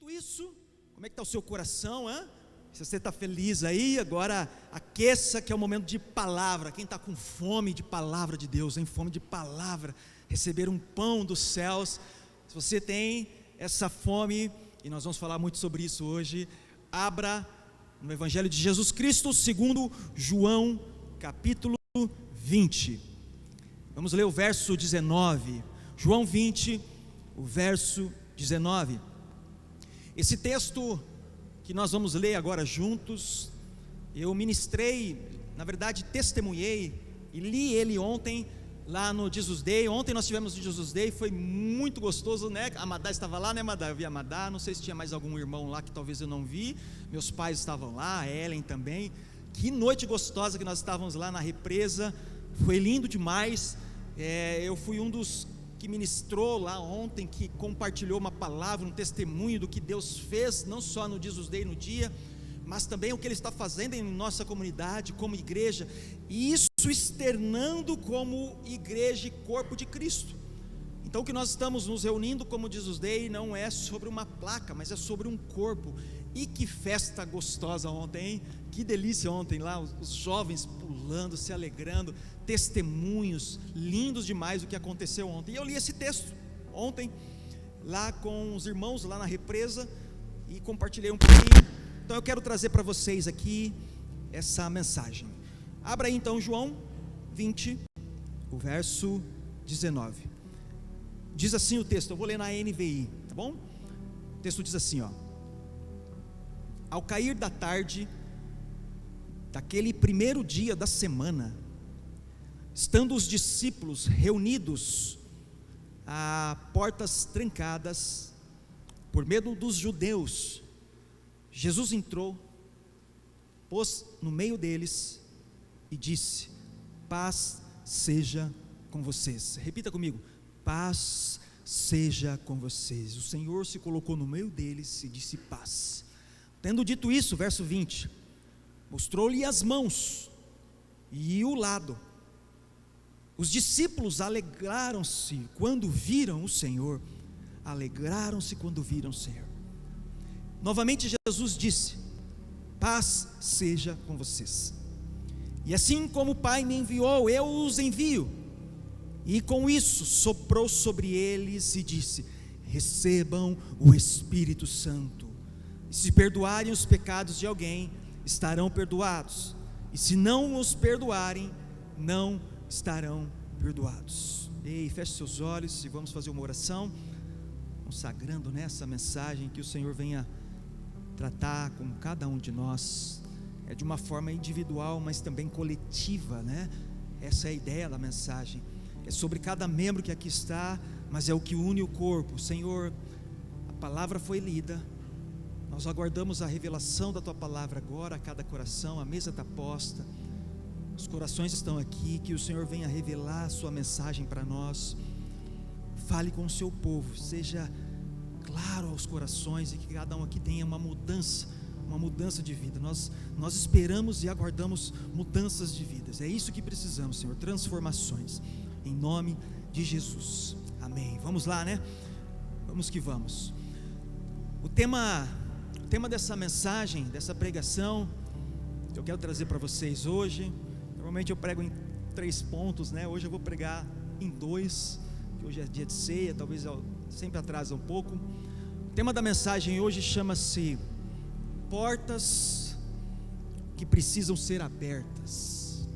Dito isso, como é que está o seu coração, hein? Se você está feliz aí, agora aqueça, que é o momento de palavra. Quem está com fome de palavra de Deus, em fome de palavra, receber um pão dos céus. Se você tem essa fome, e nós vamos falar muito sobre isso hoje, abra no Evangelho de Jesus Cristo, segundo João, capítulo 20. Vamos ler o verso 19. João 20, o verso 19. Esse texto que nós vamos ler agora juntos, eu ministrei, na verdade testemunhei e li ele ontem lá no Jesus Day. Ontem nós tivemos o Jesus Day, foi muito gostoso, né? A Madá estava lá, né, Madá? Eu vi a Madá, não sei se tinha mais algum irmão lá que talvez eu não vi. Meus pais estavam lá, a Ellen também. Que noite gostosa que nós estávamos lá na represa, foi lindo demais. Eu fui um dos que ministrou lá ontem, que compartilhou uma palavra, um testemunho do que Deus fez, não só no Jesus Day no dia, mas também o que Ele está fazendo em nossa comunidade, como igreja, e isso externando como igreja e corpo de Cristo. Então o que nós estamos nos reunindo como Jesus Day não é sobre uma placa, mas é sobre um corpo. E que festa gostosa ontem, hein? Que delícia ontem lá, os jovens pulando, se alegrando, testemunhos lindos demais do que aconteceu ontem. E eu li esse texto ontem, lá com os irmãos, lá na represa, e compartilhei um pouquinho. Então eu quero trazer para vocês aqui essa mensagem. Abra aí então João 20, o verso 19. Diz assim o texto, eu vou ler na NVI, tá bom? O texto diz assim, ó: ao cair da tarde, daquele primeiro dia da semana, estando os discípulos reunidos a portas trancadas, por medo dos judeus, Jesus entrou, pôs no meio deles e disse: paz seja com vocês. Repita comigo: paz seja com vocês. O Senhor se colocou no meio deles e disse paz. Tendo dito isso, verso 20, mostrou-lhe as mãos e o lado. Os discípulos alegraram-se quando viram o Senhor. Alegraram-se quando viram o Senhor. Novamente Jesus disse: paz seja com vocês. E assim como o Pai me enviou, eu os envio. E com isso soprou sobre eles e disse: recebam o Espírito Santo. E se perdoarem os pecados de alguém, estarão perdoados, e se não os perdoarem, não estarão perdoados. Ei, feche seus olhos e vamos fazer uma oração, consagrando nessa mensagem, que o Senhor venha tratar com cada um de nós, de uma forma individual, mas também coletiva, né? Essa é a ideia da mensagem, é sobre cada membro que aqui está, mas é o que une o corpo. Senhor, a palavra foi lida, nós aguardamos a revelação da Tua palavra agora a cada coração. A mesa está posta, os corações estão aqui, que o Senhor venha revelar a Sua mensagem para nós. Fale com o Seu povo, seja claro aos corações, e que cada um aqui tenha uma mudança de vida. Nós esperamos e aguardamos mudanças de vidas, é isso que precisamos, Senhor, transformações, em nome de Jesus, amém. Vamos lá, né? Vamos que vamos. O tema dessa mensagem, dessa pregação, que eu quero trazer para vocês hoje, normalmente eu prego em 3 pontos, né? Hoje eu vou pregar em 2, que hoje é dia de ceia, talvez eu sempre atrasa um pouco. O tema da mensagem hoje chama-se portas que precisam ser abertas.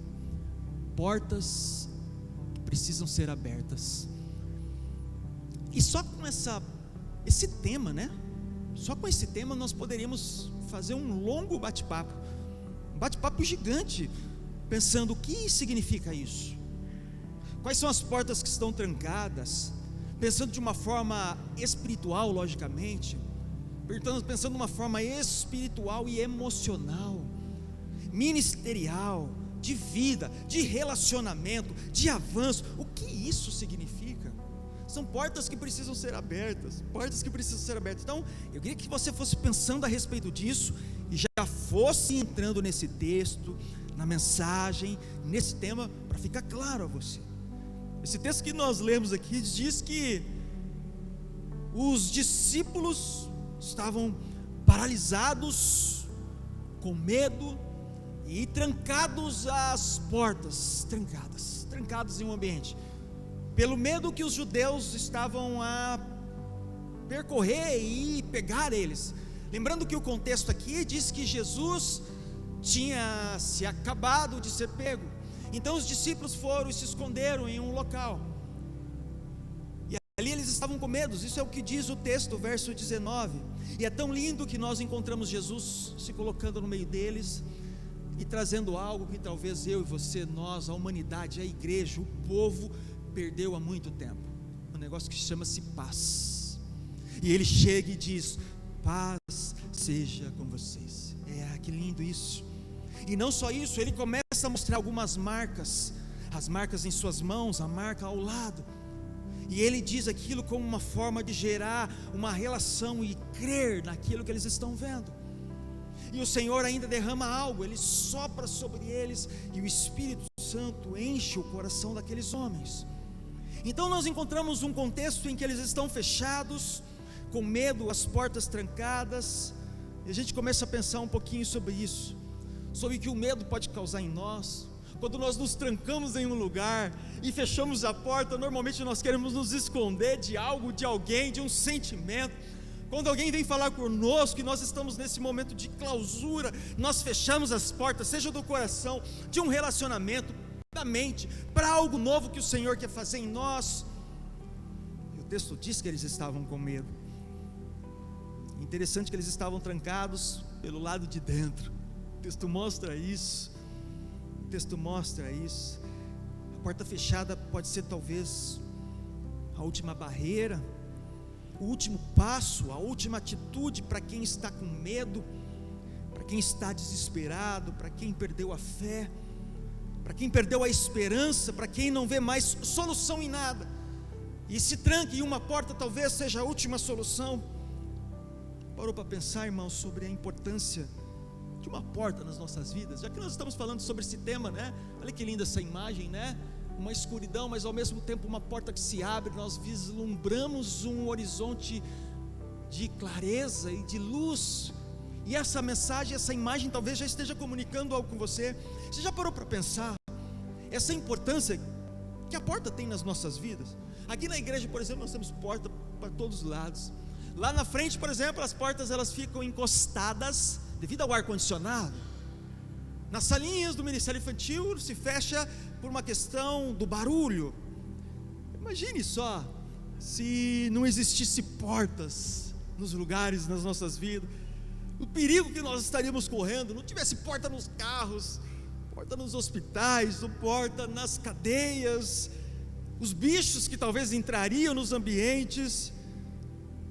Portas que precisam ser abertas. E só com esse tema, né? Só com esse tema nós poderíamos fazer um longo bate-papo, um bate-papo gigante, pensando o que significa isso, quais são as portas que estão trancadas, pensando de uma forma espiritual, logicamente, pensando de uma forma espiritual e emocional, ministerial, de vida, de relacionamento, de avanço. O que isso significa? São portas que precisam ser abertas, Então, eu queria que você fosse pensando a respeito disso, e já fosse entrando nesse texto, na mensagem, nesse tema, para ficar claro a você. Esse texto que nós lemos aqui diz que os discípulos estavam paralisados, com medo e trancados às portas, trancados em um ambiente, pelo medo que os judeus estavam a percorrer e pegar eles. Lembrando que o contexto aqui diz que Jesus tinha se acabado de ser pego. Então os discípulos foram e se esconderam em um local, e ali eles estavam com medo. Isso é o que diz o texto, verso 19. E é tão lindo que nós encontramos Jesus se colocando no meio deles e trazendo algo que talvez eu e você, nós, a humanidade, a igreja, o povo perdeu há muito tempo, um negócio que chama-se paz. E ele chega e diz: paz seja com vocês. Que lindo isso. E não só isso, ele começa a mostrar algumas marcas, as marcas em suas mãos, a marca ao lado, e ele diz aquilo como uma forma de gerar uma relação e crer naquilo que eles estão vendo. E o Senhor ainda derrama algo, ele sopra sobre eles, e o Espírito Santo enche o coração daqueles homens. Então nós encontramos um contexto em que eles estão fechados, com medo, as portas trancadas, e a gente começa a pensar um pouquinho sobre isso, sobre o que o medo pode causar em nós. Quando nós nos trancamos em um lugar e fechamos a porta, normalmente nós queremos nos esconder de algo, de alguém, de um sentimento. Quando alguém vem falar conosco e nós estamos nesse momento de clausura, nós fechamos as portas, seja do coração, de um relacionamento, da mente, para algo novo que o Senhor quer fazer em nós. E o texto diz que eles estavam com medo. Interessante que eles estavam trancados pelo lado de dentro. O texto mostra isso. A porta fechada pode ser talvez a última barreira, o último passo, a última atitude para quem está com medo, para quem está desesperado, para quem perdeu a fé, para quem perdeu a esperança, para quem não vê mais solução em nada, e se tranca em uma porta talvez seja a última solução. Parou para pensar, irmão, sobre a importância de uma porta nas nossas vidas? Já que nós estamos falando sobre esse tema, né? Olha que linda essa imagem, né? Uma escuridão, mas ao mesmo tempo uma porta que se abre. Nós vislumbramos um horizonte de clareza e de luz. E essa mensagem, essa imagem talvez já esteja comunicando algo com você. Você já parou para pensar essa importância que a porta tem nas nossas vidas? Aqui na igreja, por exemplo, nós temos porta para todos os lados. Lá na frente, por exemplo, as portas elas ficam encostadas devido ao ar-condicionado. Nas salinhas do Ministério Infantil se fecha por uma questão do barulho. Imagine só se não existisse portas nos lugares, nas nossas vidas, o perigo que nós estaríamos correndo. Não tivesse porta nos carros, porta nos hospitais, ou porta nas cadeias, os bichos que talvez entrariam nos ambientes.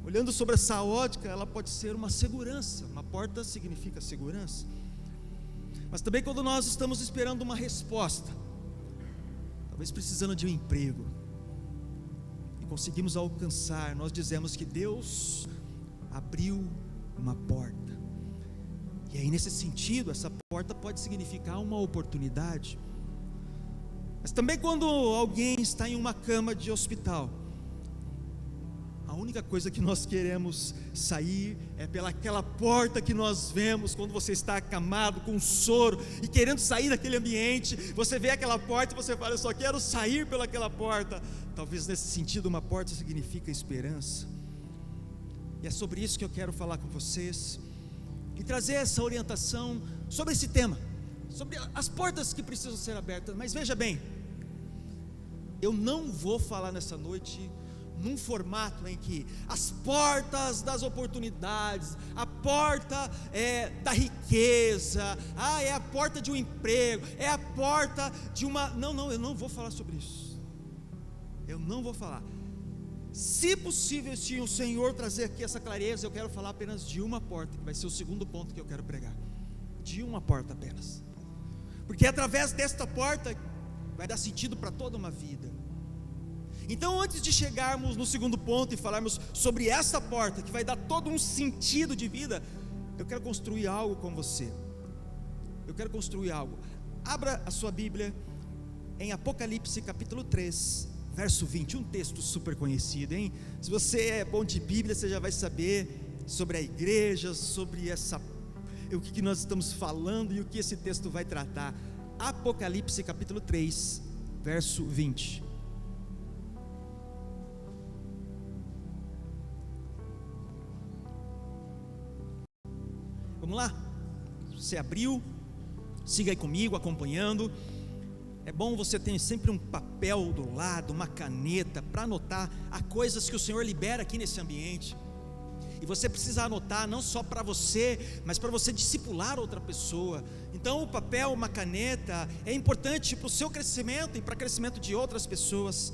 Olhando sobre essa ótica, ela pode ser uma segurança. Uma porta significa segurança. Mas também quando nós estamos esperando uma resposta, talvez precisando de um emprego, e conseguimos alcançar, nós dizemos que Deus abriu uma porta. E aí nesse sentido, essa porta pode significar uma oportunidade. Mas também quando alguém está em uma cama de hospital, a única coisa que nós queremos sair é pelaquela porta que nós vemos quando você está acamado com soro e querendo sair daquele ambiente. Você vê aquela porta e você fala: eu só quero sair pelaquela porta. Talvez nesse sentido uma porta significa esperança. E é sobre isso que eu quero falar com vocês e trazer essa orientação sobre esse tema, sobre as portas que precisam ser abertas. Mas veja bem, eu não vou falar nessa noite num formato em que as portas das oportunidades, a porta da riqueza, é a porta de um emprego, é a porta de uma... Não, eu não vou falar sobre isso. Eu não vou falar. Se possível, se o Senhor trazer aqui essa clareza, eu quero falar apenas de uma porta, que vai ser o segundo ponto que eu quero pregar. De uma porta apenas. Porque através desta porta vai dar sentido para toda uma vida. Então, antes de chegarmos no segundo ponto e falarmos sobre essa porta que vai dar todo um sentido de vida, eu quero construir algo com você. Eu quero construir algo. Abra a sua Bíblia em Apocalipse capítulo 3, verso 20, um texto super conhecido, hein? Se você é bom de Bíblia, você já vai saber sobre a igreja, sobre o que nós estamos falando e o que esse texto vai tratar. Apocalipse capítulo 3, verso 20. Vamos lá? Você abriu, siga aí comigo, acompanhando. É bom você ter sempre um papel do lado, uma caneta, para anotar as coisas que o Senhor libera aqui nesse ambiente. E você precisa anotar não só para você, mas para você discipular outra pessoa. Então o papel, uma caneta, é importante para o seu crescimento e para o crescimento de outras pessoas.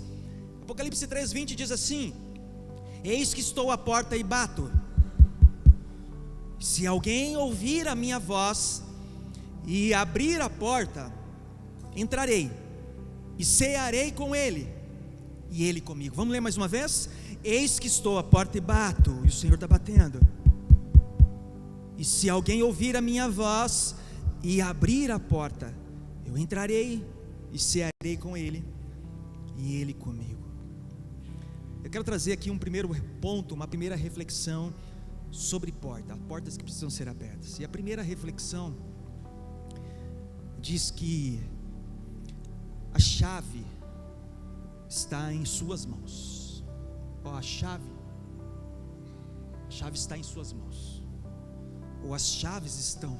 Apocalipse 3:20 diz assim: eis que estou à porta e bato. Se alguém ouvir a minha voz e abrir a porta, entrarei e cearei com ele e ele comigo. Vamos ler mais uma vez? Eis que estou à porta e bato, e o Senhor está batendo. E se alguém ouvir a minha voz e abrir a porta, eu entrarei e cearei com ele e ele comigo. Eu quero trazer aqui um primeiro ponto, uma primeira reflexão sobre portas que precisam ser abertas. E a primeira reflexão diz que a chave está em suas mãos. A chave está em suas mãos, ou as chaves estão.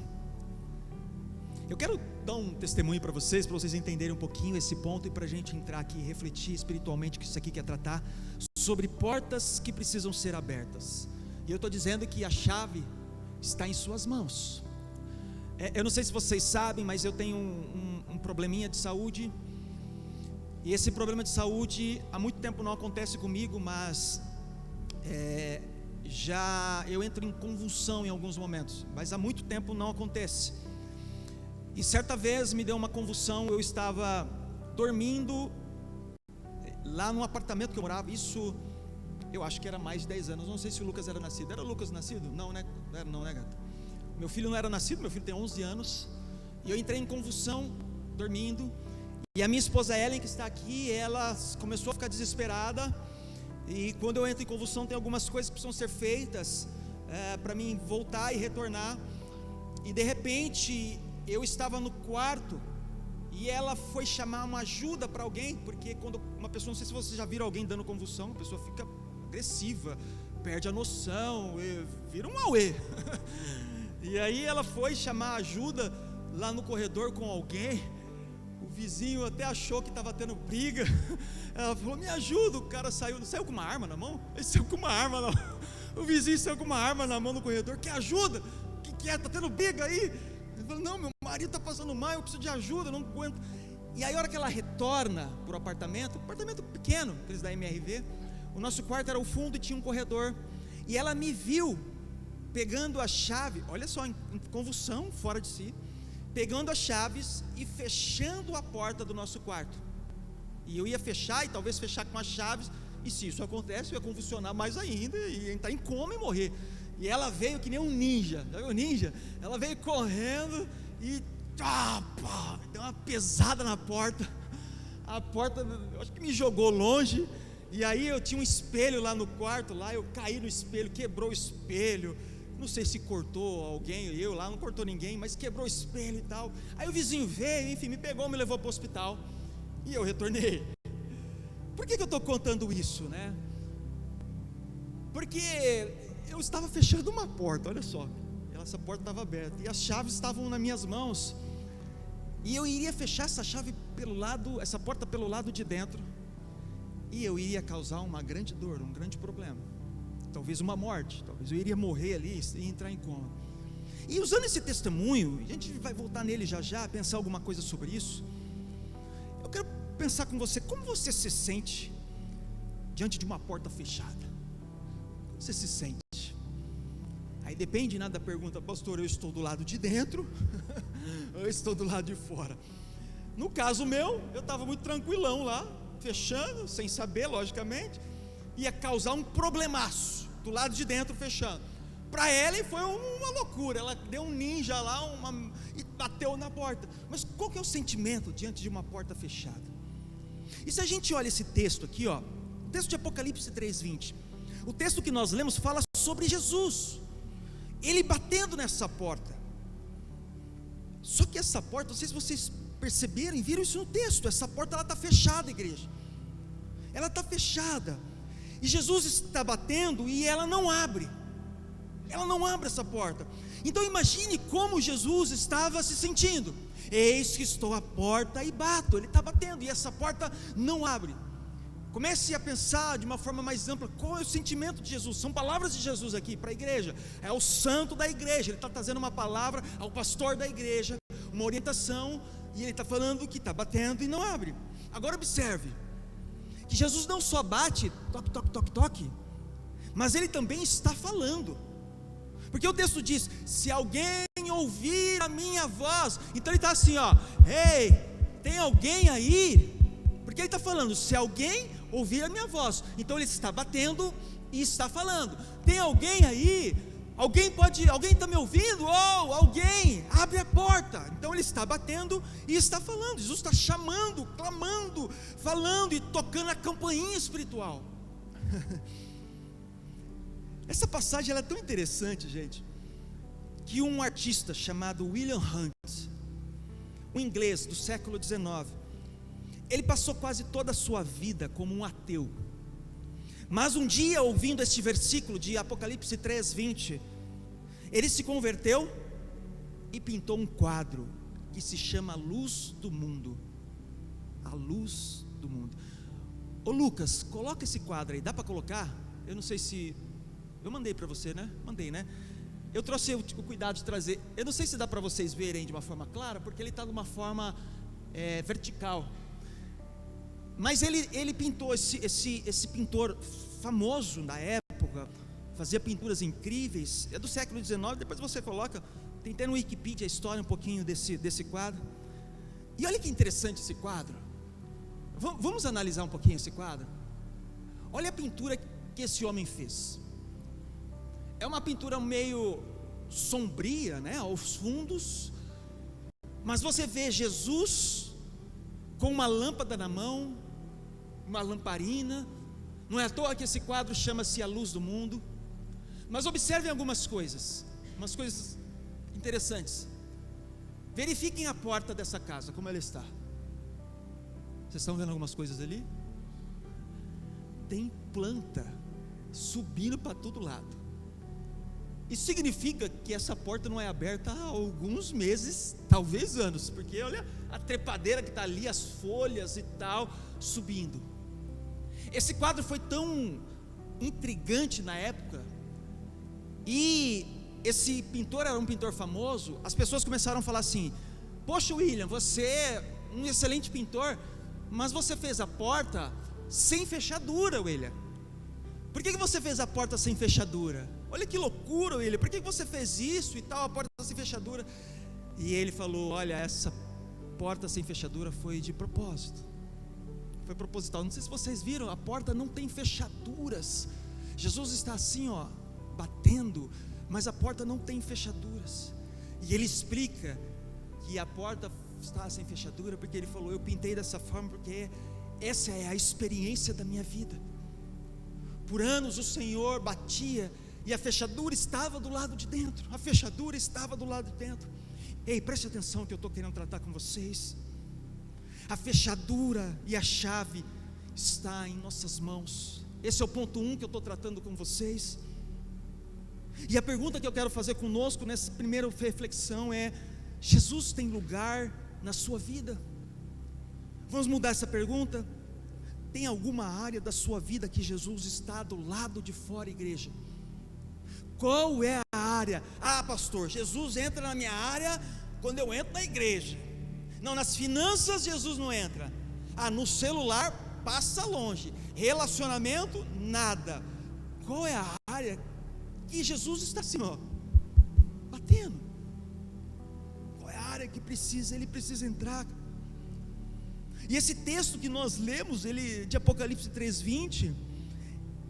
Eu quero dar um testemunho para vocês entenderem um pouquinho esse ponto e para a gente entrar aqui e refletir espiritualmente, que isso aqui quer tratar sobre portas que precisam ser abertas. E eu estou dizendo que a chave está em suas mãos. Eu não sei se vocês sabem, mas eu tenho um probleminha de saúde. E esse problema de saúde há muito tempo não acontece comigo, mas já eu entro em convulsão em alguns momentos, mas há muito tempo não acontece. E certa vez me deu uma convulsão. Eu estava dormindo lá no apartamento que eu morava. Isso eu acho que era mais de 10 anos. Não sei se o Lucas era nascido. Era o Lucas nascido? Não, né? Não, né, gato? Meu filho não era nascido. Meu filho tem 11 anos. E eu entrei em convulsão dormindo. E a minha esposa Ellen, que está aqui, ela começou a ficar desesperada. E quando eu entro em convulsão, tem algumas coisas que precisam ser feitas para mim voltar e retornar. E de repente eu estava no quarto e ela foi chamar uma ajuda para alguém, porque quando uma pessoa, não sei se vocês já viram alguém dando convulsão, a pessoa fica agressiva, perde a noção, vira um auê. E aí ela foi chamar ajuda lá no corredor com alguém. O vizinho até achou que estava tendo briga. Ela falou: me ajuda. O cara saiu com uma arma na mão? Ele saiu com uma arma na mão. O vizinho saiu com uma arma na mão no corredor. Quer ajuda? O que é? Está tendo briga aí? Ele falou: não, meu marido está passando mal, eu preciso de ajuda, não aguento. E aí a hora que ela retorna para o apartamento pequeno, aqueles da MRV, o nosso quarto era o fundo e tinha um corredor. E ela me viu pegando a chave, olha só, em convulsão, fora de si, pegando as chaves e fechando a porta do nosso quarto. E eu ia fechar, e talvez fechar com as chaves, e se isso acontece, eu ia convulsionar mais ainda, e ia entrar em coma e morrer. E ela veio que nem um ninja, já viu o ninja? Ela veio correndo e deu uma pesada na porta. A porta, eu acho que me jogou longe. E aí eu tinha um espelho lá no quarto, lá eu caí no espelho, quebrou o espelho. Não sei se cortou alguém, eu lá, não cortou ninguém, mas quebrou o espelho e tal. Aí o vizinho veio, enfim, me pegou, me levou para o hospital. E eu retornei. Por que eu estou contando isso, né? Porque eu estava fechando uma porta, olha só. Essa porta estava aberta e as chaves estavam nas minhas mãos. E eu iria fechar essa chave pelo lado, essa porta pelo lado de dentro. E eu iria causar uma grande dor, um grande problema. Talvez uma morte, talvez eu iria morrer ali e entrar em coma. E usando esse testemunho, a gente vai voltar nele já, pensar alguma coisa sobre isso. Eu quero pensar com você, como você se sente diante de uma porta fechada? Como você se sente? Aí depende, né, da pergunta: pastor, eu estou do lado de dentro ou eu estou do lado de fora? No caso meu, eu estava muito tranquilão lá, fechando, sem saber, logicamente. Ia causar um problemaço do lado de dentro fechando. Para ela foi uma loucura. Ela deu um ninja lá e bateu na porta. Mas qual que é o sentimento diante de uma porta fechada? E se a gente olha esse texto aqui, o texto de Apocalipse 3:20, o texto que nós lemos fala sobre Jesus, ele batendo nessa porta. Só que essa porta, não sei se vocês perceberam e viram isso no texto, essa porta ela está fechada, igreja, ela está fechada, e Jesus está batendo e ela não abre essa porta. Então imagine como Jesus estava se sentindo: eis que estou à porta e bato. Ele está batendo e essa porta não abre. Comece a pensar de uma forma mais ampla, qual é o sentimento de Jesus? São palavras de Jesus aqui para a igreja, é o santo da igreja, ele está trazendo uma palavra ao pastor da igreja, uma orientação, e ele está falando que está batendo e não abre. Agora observe, que Jesus não só bate, toque, toque, toque, toque, mas ele também está falando, porque o texto diz: se alguém ouvir a minha voz, então ele está assim, ó, ei, tem alguém aí? Porque ele está falando, se alguém ouvir a minha voz, então ele está batendo e está falando, tem alguém aí? Alguém está me ouvindo? Ou alguém, abre a porta. Então ele está batendo e está falando. Jesus está chamando, clamando, falando e tocando a campainha espiritual. Essa passagem ela é tão interessante, gente, que um artista chamado William Hunt, um inglês do século XIX, ele passou quase toda a sua vida como um ateu. Mas um dia, ouvindo este versículo de Apocalipse 3:20, ele se converteu e pintou um quadro que se chama A Luz do Mundo. A Luz do Mundo. Ô Lucas, coloca esse quadro aí, dá para colocar? Eu não sei se... eu mandei para você, né? Mandei, né? Eu trouxe o cuidado de trazer. Eu não sei se dá para vocês verem de uma forma clara, porque ele está de uma forma vertical. Mas ele pintou, esse pintor famoso na época, fazia pinturas incríveis, é do século XIX, depois você coloca, tem até no Wikipedia a história um pouquinho desse quadro. E olha que interessante esse quadro. Vamos analisar um pouquinho esse quadro. Olha a pintura que esse homem fez. É uma pintura meio sombria, né, aos fundos, mas você vê Jesus com uma lâmpada na mão, uma lamparina. Não é à toa que esse quadro chama-se A Luz do Mundo. Mas observem algumas coisas, umas coisas interessantes. Verifiquem a porta dessa casa, como ela está. Vocês estão vendo algumas coisas ali? Tem planta subindo para todo lado. Isso significa que essa porta não é aberta há alguns meses, talvez anos, porque olha a trepadeira que está ali, as folhas e tal, subindo. Esse quadro foi tão intrigante na época, e esse pintor era um pintor famoso. As pessoas começaram a falar assim: poxa William, você é um excelente pintor, mas você fez a porta sem fechadura, William. Por que você fez a porta sem fechadura? Olha que loucura, William, por que você fez isso e tal, a porta sem fechadura? E ele falou: olha, essa porta sem fechadura foi de propósito, foi proposital. Não sei se vocês viram, a porta não tem fechaduras. Jesus está assim, ó, batendo, mas a porta não tem fechaduras. E ele explica que a porta está sem fechadura porque ele falou: eu pintei dessa forma porque essa é a experiência da minha vida. Por anos o Senhor batia e a fechadura estava do lado de dentro. A fechadura estava do lado de dentro. Ei, preste atenção que eu estou querendo tratar com vocês. A fechadura e a chave está em nossas mãos. Esse é o ponto 1 que eu estou tratando com vocês. E a pergunta que eu quero fazer conosco nessa primeira reflexão é: Jesus tem lugar na sua vida? Vamos mudar essa pergunta? Tem alguma área da sua vida que Jesus está do lado de fora, igreja? Qual é a área? Ah, pastor, Jesus entra na minha área quando eu entro na igreja. Não, nas finanças Jesus não entra. Ah, no celular passa longe. Relacionamento, nada. Qual é a área que Jesus está assim, ó, batendo? Qual é a área que ele precisa entrar? E esse texto que nós lemos, ele, de Apocalipse 3:20,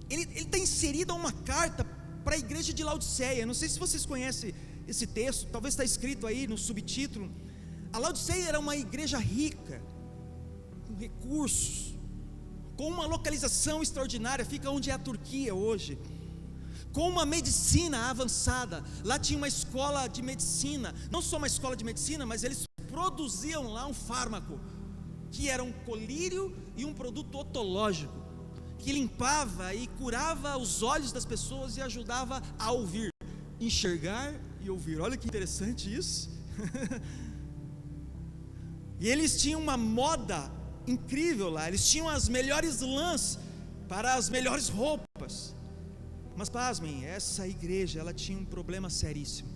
ele está inserido a uma carta para a igreja de Laodiceia. Não sei se vocês conhecem esse texto, talvez está escrito aí no subtítulo. A Laodiceia era uma igreja rica, com recursos, com uma localização extraordinária, fica onde é a Turquia hoje. com uma medicina avançada. Lá tinha uma escola de medicina, não só uma escola de medicina, mas eles produziam lá um fármaco, que era um colírio e um produto otológico, que limpava e curava os olhos das pessoas e ajudava a ouvir, enxergar e ouvir. Olha que interessante isso. E eles tinham uma moda incrível lá, eles tinham as melhores lãs para as melhores roupas. Mas pasmem, essa igreja, ela tinha um problema seríssimo.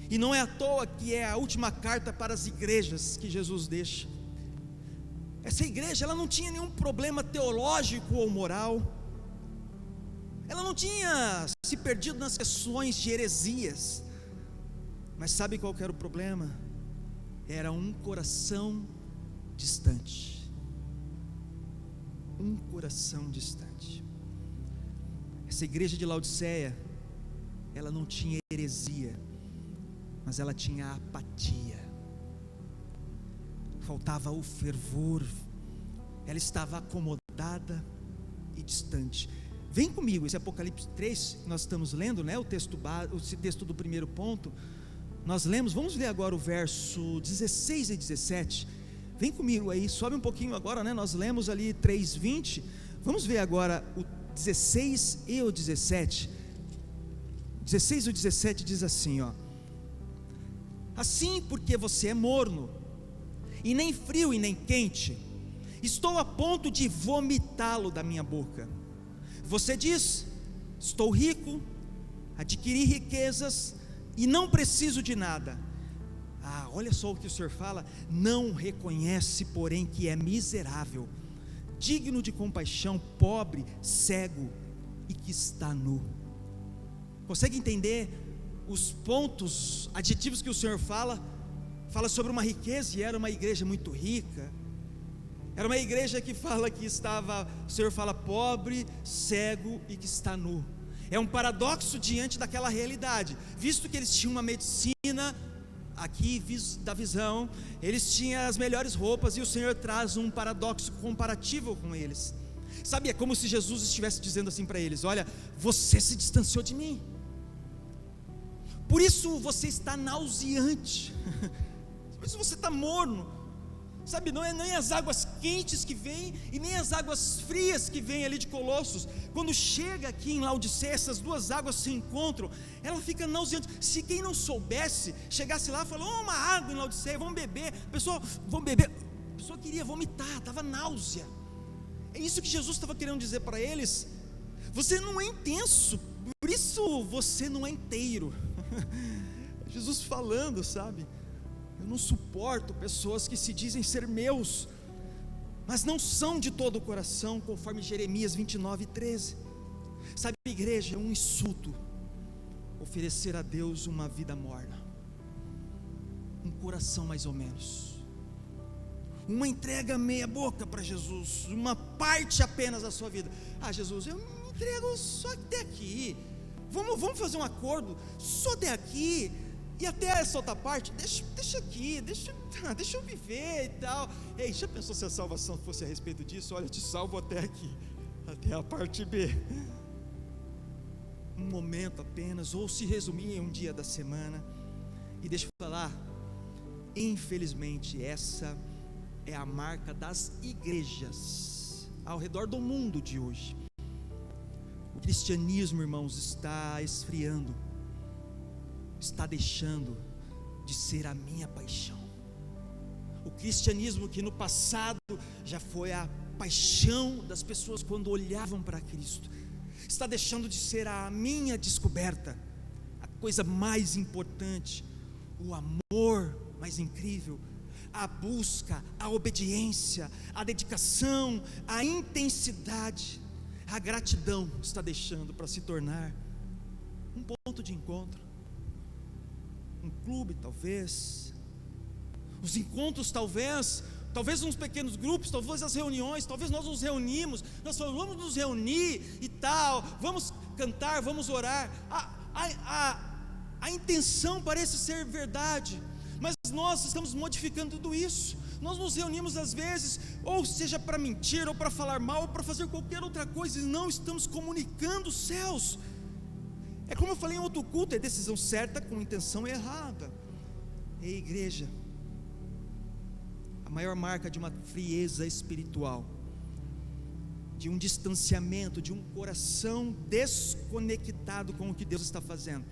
E não é à toa que é a última carta para as igrejas que Jesus deixa. Essa igreja, ela não tinha nenhum problema teológico ou moral. Ela não tinha se perdido nas questões de heresias. Mas sabe qual que era o problema? Era um coração distante. Um coração distante. Essa igreja de Laodiceia, ela não tinha heresia, mas ela tinha apatia. Faltava o fervor. Ela estava acomodada e distante. Vem comigo, esse Apocalipse 3, nós estamos lendo, né? Esse texto do primeiro ponto, nós lemos, vamos ler agora o verso 16 e 17. Vem comigo aí, sobe um pouquinho agora, né? Nós lemos ali 3:20. Vamos ver agora o 16 e o 17. 16 e o 17 diz assim, ó: assim, porque você é morno, e nem frio e nem quente, estou a ponto de vomitá-lo da minha boca. Você diz: estou rico, adquiri riquezas e não preciso de nada. Olha só o que o Senhor fala. Não reconhece, porém, que é miserável, digno de compaixão, pobre, cego e que está nu. Consegue entender os pontos, adjetivos que o Senhor fala? Fala sobre uma riqueza, e era uma igreja muito rica. Era uma igreja que fala que estava, o Senhor fala pobre, cego e que está nu. É um paradoxo diante daquela realidade, visto que eles tinham uma medicina aqui da visão, eles tinham as melhores roupas, e o Senhor traz um paradoxo comparativo com eles. Sabe, é como se Jesus estivesse dizendo assim para eles: olha, você se distanciou de mim, por isso você está nauseante, por isso você está morno. Sabe, não é nem as águas quentes que vêm e nem as águas frias que vêm ali de Colossos. Quando chega aqui em Laodiceia, essas duas águas se encontram, ela fica nauseante. Se quem não soubesse, chegasse lá e falou: uma água em Laodiceia, vamos beber. A pessoa queria vomitar, estava náusea. É isso que Jesus estava querendo dizer para eles. Você não é intenso, por isso você não é inteiro. Jesus falando, sabe? Eu não suporto pessoas que se dizem ser meus, mas não são de todo o coração, conforme Jeremias 29:13. Sabe, igreja, é um insulto oferecer a Deus uma vida morna, um coração mais ou menos, uma entrega meia boca para Jesus, uma parte apenas da sua vida. Jesus, eu me entrego só até aqui, vamos fazer um acordo, só até aqui, e até essa outra parte, deixa aqui, deixa eu viver e tal. Ei, já pensou se a salvação fosse a respeito disso? Olha, eu te salvo até aqui, até a parte B, um momento apenas, ou se resumir em um dia da semana. E deixa eu falar, infelizmente essa é a marca das igrejas ao redor do mundo de hoje. O cristianismo, irmãos, está esfriando, está deixando de ser a minha paixão. O cristianismo que no passado já foi a paixão das pessoas quando olhavam para Cristo, está deixando de ser a minha descoberta, a coisa mais importante, o amor mais incrível, a busca, a obediência, a dedicação, a intensidade, a gratidão está deixando para se tornar um ponto de encontro, um clube talvez, os encontros talvez uns pequenos grupos, talvez as reuniões, talvez nós nos reunimos, nós falamos, vamos nos reunir e tal, vamos cantar, vamos orar, a intenção parece ser verdade, mas nós estamos modificando tudo isso. Nós nos reunimos às vezes, ou seja para mentir, ou para falar mal, ou para fazer qualquer outra coisa, e não estamos comunicando os céus. É como eu falei em outro culto, é decisão certa com intenção errada. Ei, igreja, a maior marca de uma frieza espiritual, de um distanciamento, de um coração desconectado com o que Deus está fazendo,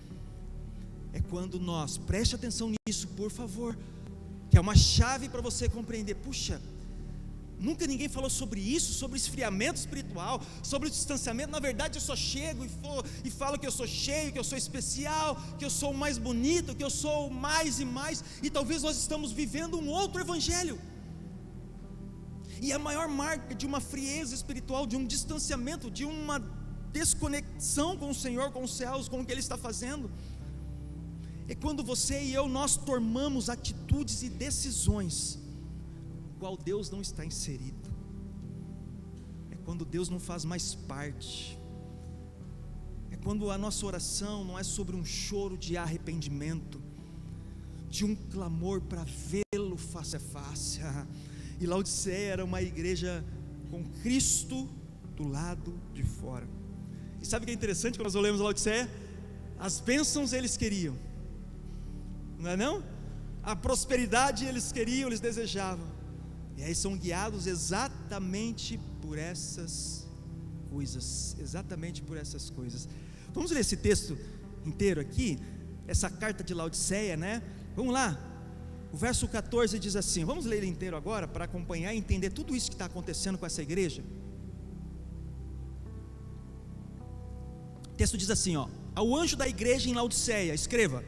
é quando nós, preste atenção nisso por favor, que é uma chave para você compreender. Puxa, nunca ninguém falou sobre isso, sobre esfriamento espiritual, sobre o distanciamento. Na verdade eu só chego e falo que eu sou cheio, que eu sou especial, que eu sou o mais bonito, que eu sou o mais e mais, e talvez nós estamos vivendo um outro evangelho. E a maior marca de uma frieza espiritual, de um distanciamento, de uma desconexão com o Senhor, com os céus, com o que Ele está fazendo, é quando você e eu, nós tomamos atitudes e decisões qual Deus não está inserido. É quando Deus não faz mais parte. É quando a nossa oração não é sobre um choro de arrependimento, de um clamor para vê-lo face a face. E Laodiceia era uma igreja com Cristo do lado de fora. E sabe o que é interessante quando nós olhamos Laodiceia? As bênçãos eles queriam, não é não? A prosperidade eles queriam, eles desejavam. E aí são guiados exatamente por essas coisas. Exatamente por essas coisas. Vamos ler esse texto inteiro aqui, essa carta de Laodiceia, né? Vamos lá. O verso 14 diz assim, vamos ler ele inteiro agora, para acompanhar e entender tudo isso que está acontecendo com essa igreja. O texto diz assim, ó: ao anjo da igreja em Laodiceia, escreva: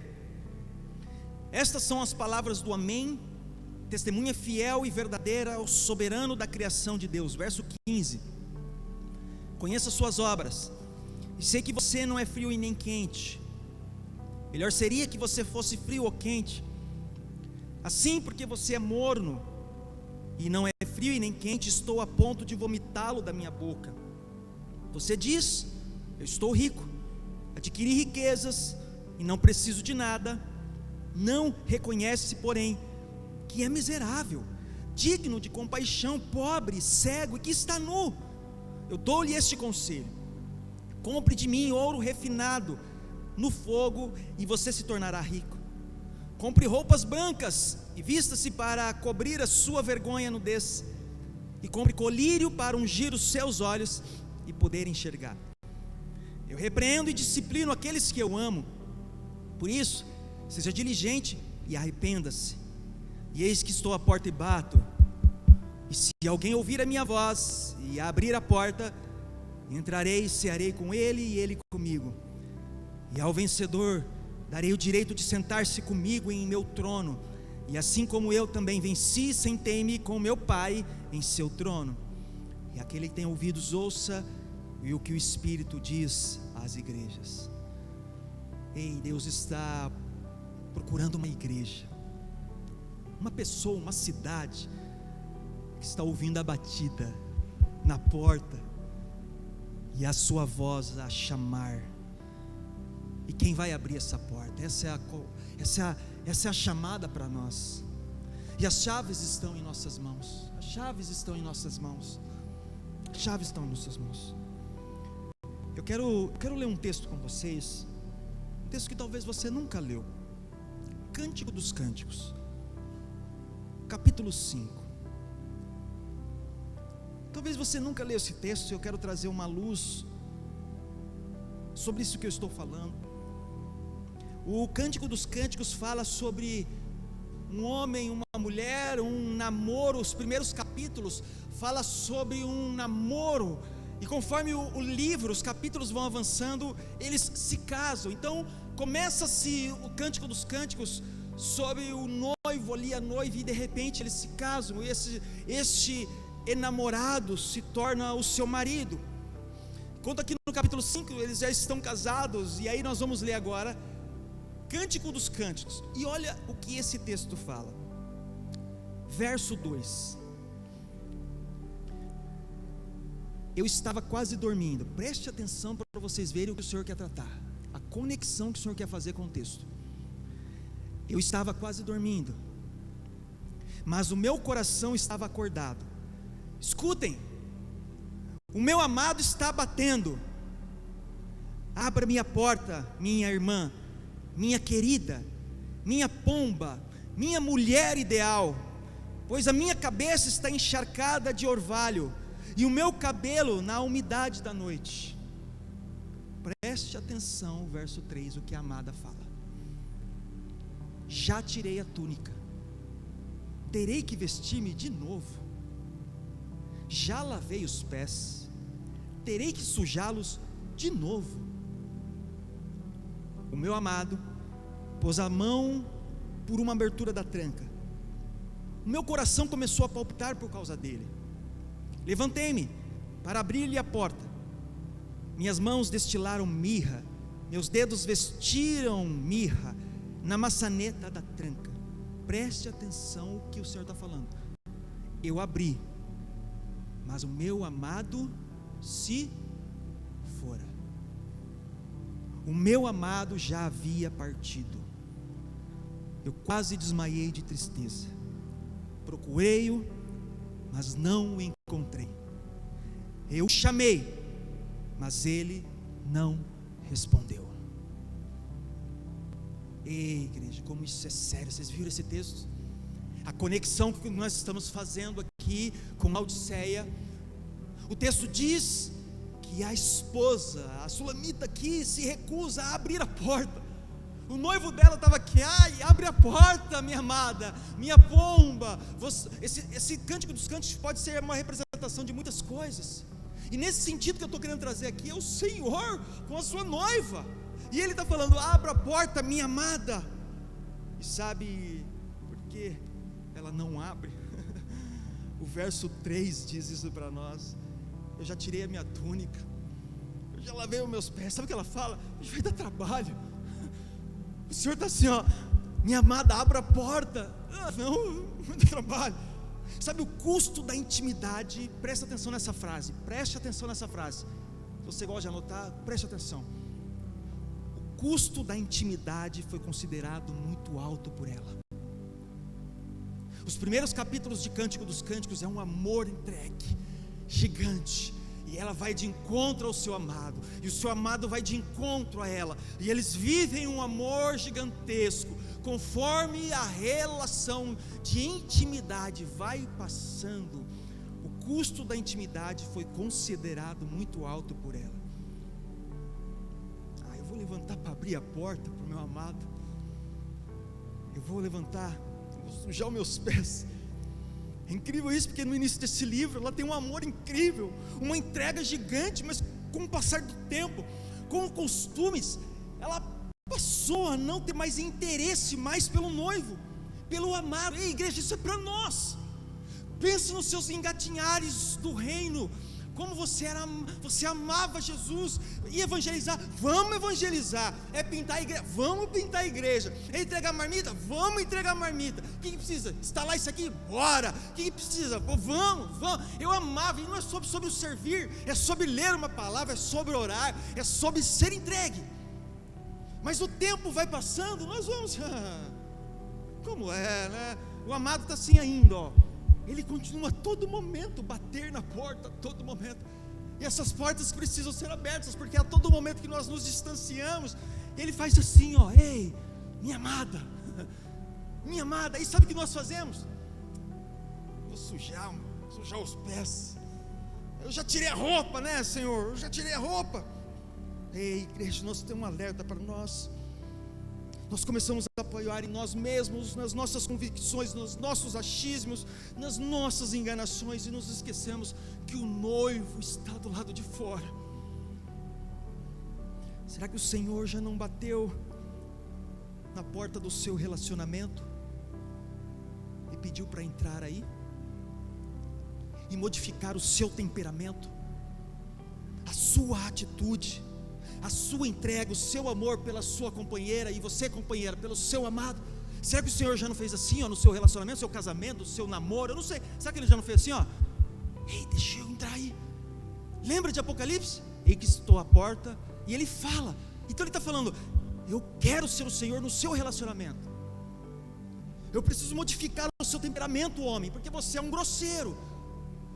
estas são as palavras do Amém, testemunha fiel e verdadeira ao soberano da criação de Deus. Verso 15: conheça suas obras, e sei que você não é frio e nem quente. Melhor seria que você fosse frio ou quente. Assim, porque você é morno e não é frio e nem quente, estou a ponto de vomitá-lo da minha boca. Você diz: eu estou rico, adquiri riquezas e não preciso de nada. Não reconhece, porém, que é miserável, digno de compaixão, pobre, cego e que está nu. Eu dou-lhe este conselho: compre de mim ouro refinado no fogo e você se tornará rico. Compre roupas brancas e vista-se para cobrir a sua vergonha e nudez, e compre colírio para ungir os seus olhos e poder enxergar. Eu repreendo e disciplino aqueles que eu amo. Por isso, seja diligente e arrependa-se. E eis que estou à porta e bato. E se alguém ouvir a minha voz e abrir a porta, entrarei e cearei com ele e ele comigo. E ao vencedor darei o direito de sentar-se comigo em meu trono, e assim como eu também venci, sentei-me com meu Pai em seu trono. E aquele que tem ouvidos ouça e o que o Espírito diz às igrejas. Ei, Deus está procurando uma igreja, uma pessoa, uma cidade que está ouvindo a batida na porta e a sua voz a chamar. E quem vai abrir essa porta? Essa é a chamada para nós. E as chaves estão em nossas mãos. As chaves estão em nossas mãos. As chaves estão em nossas mãos. Eu quero ler um texto com vocês. Um texto que talvez você nunca leu. Cântico dos Cânticos, capítulo 5. Talvez você nunca leu esse texto. Eu quero trazer uma luz sobre isso que eu estou falando. O Cântico dos Cânticos fala sobre um homem, uma mulher, um namoro. Os primeiros capítulos fala sobre um namoro, e conforme o livro, os capítulos vão avançando, eles se casam. Então começa-se o Cântico dos Cânticos sobre o noivo ali, a noiva, e de repente eles se casam, e este enamorado se torna o seu marido. Conta aqui no capítulo 5, eles já estão casados. E aí nós vamos ler agora Cântico dos Cânticos, e olha o que esse texto fala. Verso 2: eu estava quase dormindo. Preste atenção para vocês verem o que o Senhor quer tratar, a conexão que o Senhor quer fazer com o texto. Eu estava quase dormindo, mas o meu coração estava acordado. Escutem, o meu amado está batendo. Abra minha porta, minha irmã, minha querida, minha pomba, minha mulher ideal, pois a minha cabeça está encharcada de orvalho e o meu cabelo na umidade da noite. Preste atenção, verso 3, o que a amada fala. Já tirei a túnica, terei que vestir-me de novo. Já lavei os pés, terei que sujá-los de novo. O meu amado pôs a mão por uma abertura da tranca. O meu coração começou a palpitar por causa dele. Levantei-me para abrir-lhe a porta. Minhas mãos destilaram mirra, meus dedos vestiram mirra na maçaneta da tranca. Preste atenção o que o Senhor está falando. Eu abri, mas o meu amado se fora. O meu amado já havia partido. Eu quase desmaiei de tristeza. Procurei-o, mas não o encontrei. Eu o chamei, mas ele não respondeu. Ei, igreja, como isso é sério. Vocês viram esse texto? A conexão que nós estamos fazendo aqui com Laodiceia. O texto diz que a esposa, a sulamita aqui, se recusa a abrir a porta. O noivo dela estava aqui. Ai, abre a porta, minha amada, minha pomba. Esse cântico dos cânticos pode ser uma representação de muitas coisas. E nesse sentido que eu estou querendo trazer aqui, é o Senhor com a sua noiva. E Ele está falando: abra a porta, minha amada. E sabe por que ela não abre? O verso 3 diz isso para nós. Eu já tirei a minha túnica, eu já lavei os meus pés. Sabe o que ela fala? A gente vai dar trabalho. O Senhor está assim, ó: minha amada, abra a porta. Não dá trabalho. Sabe o custo da intimidade? Presta atenção nessa frase. Preste atenção nessa frase. Se você gosta de anotar, preste atenção. O custo da intimidade foi considerado muito alto por ela. Os primeiros capítulos de Cântico dos Cânticos é um amor entregue gigante, e ela vai de encontro ao seu amado, e o seu amado vai de encontro a ela, e eles vivem um amor gigantesco. Conforme a relação de intimidade vai passando, o custo da intimidade foi considerado muito alto por ela. Eu vou levantar para abrir a porta para o meu amado, eu vou levantar, vou sujar os meus pés. É incrível isso, porque no início desse livro ela tem um amor incrível, uma entrega gigante, mas com o passar do tempo, com os costumes, ela passou a não ter mais interesse mais pelo noivo, pelo amado. Ei, igreja, isso é para nós. Pense nos seus engatinhares do reino, como você amava Jesus, e evangelizar, vamos evangelizar, é pintar a igreja, vamos pintar a igreja, é entregar marmita, vamos entregar marmita. O que precisa? Instalar isso aqui? Bora. O que precisa? Vamos. Eu amava, e não é sobre o servir, é sobre ler uma palavra, é sobre orar, é sobre ser entregue. Mas o tempo vai passando, nós vamos, como é, né? O amado está assim ainda, ó. Ele continua a todo momento bater na porta, a todo momento. E essas portas precisam ser abertas, porque a todo momento que nós nos distanciamos, ele faz assim, ó: ei, minha amada, minha amada. E sabe o que nós fazemos? Vou sujar os pés. Eu já tirei a roupa, né, Senhor? Eu já tirei a roupa. Ei, igreja, nós temos um alerta para nós. Nós começamos a apoiar em nós mesmos, nas nossas convicções, nos nossos achismos, nas nossas enganações, e nos esquecemos que o noivo está do lado de fora. Será que o Senhor já não bateu na porta do seu relacionamento e pediu para entrar aí e modificar o seu temperamento, a sua atitude, a sua entrega, o seu amor pela sua companheira, e você, companheira, pelo seu amado? Será que o Senhor já não fez assim, ó, no seu relacionamento, no seu casamento, no seu namoro? Eu não sei. Será que Ele já não fez assim, ó? Ei, deixa eu entrar aí. Lembra de Apocalipse? Ei, que estou à porta. E Ele fala. Então Ele está falando: eu quero ser o Senhor no seu relacionamento. Eu preciso modificar o seu temperamento, homem, porque você é um grosseiro.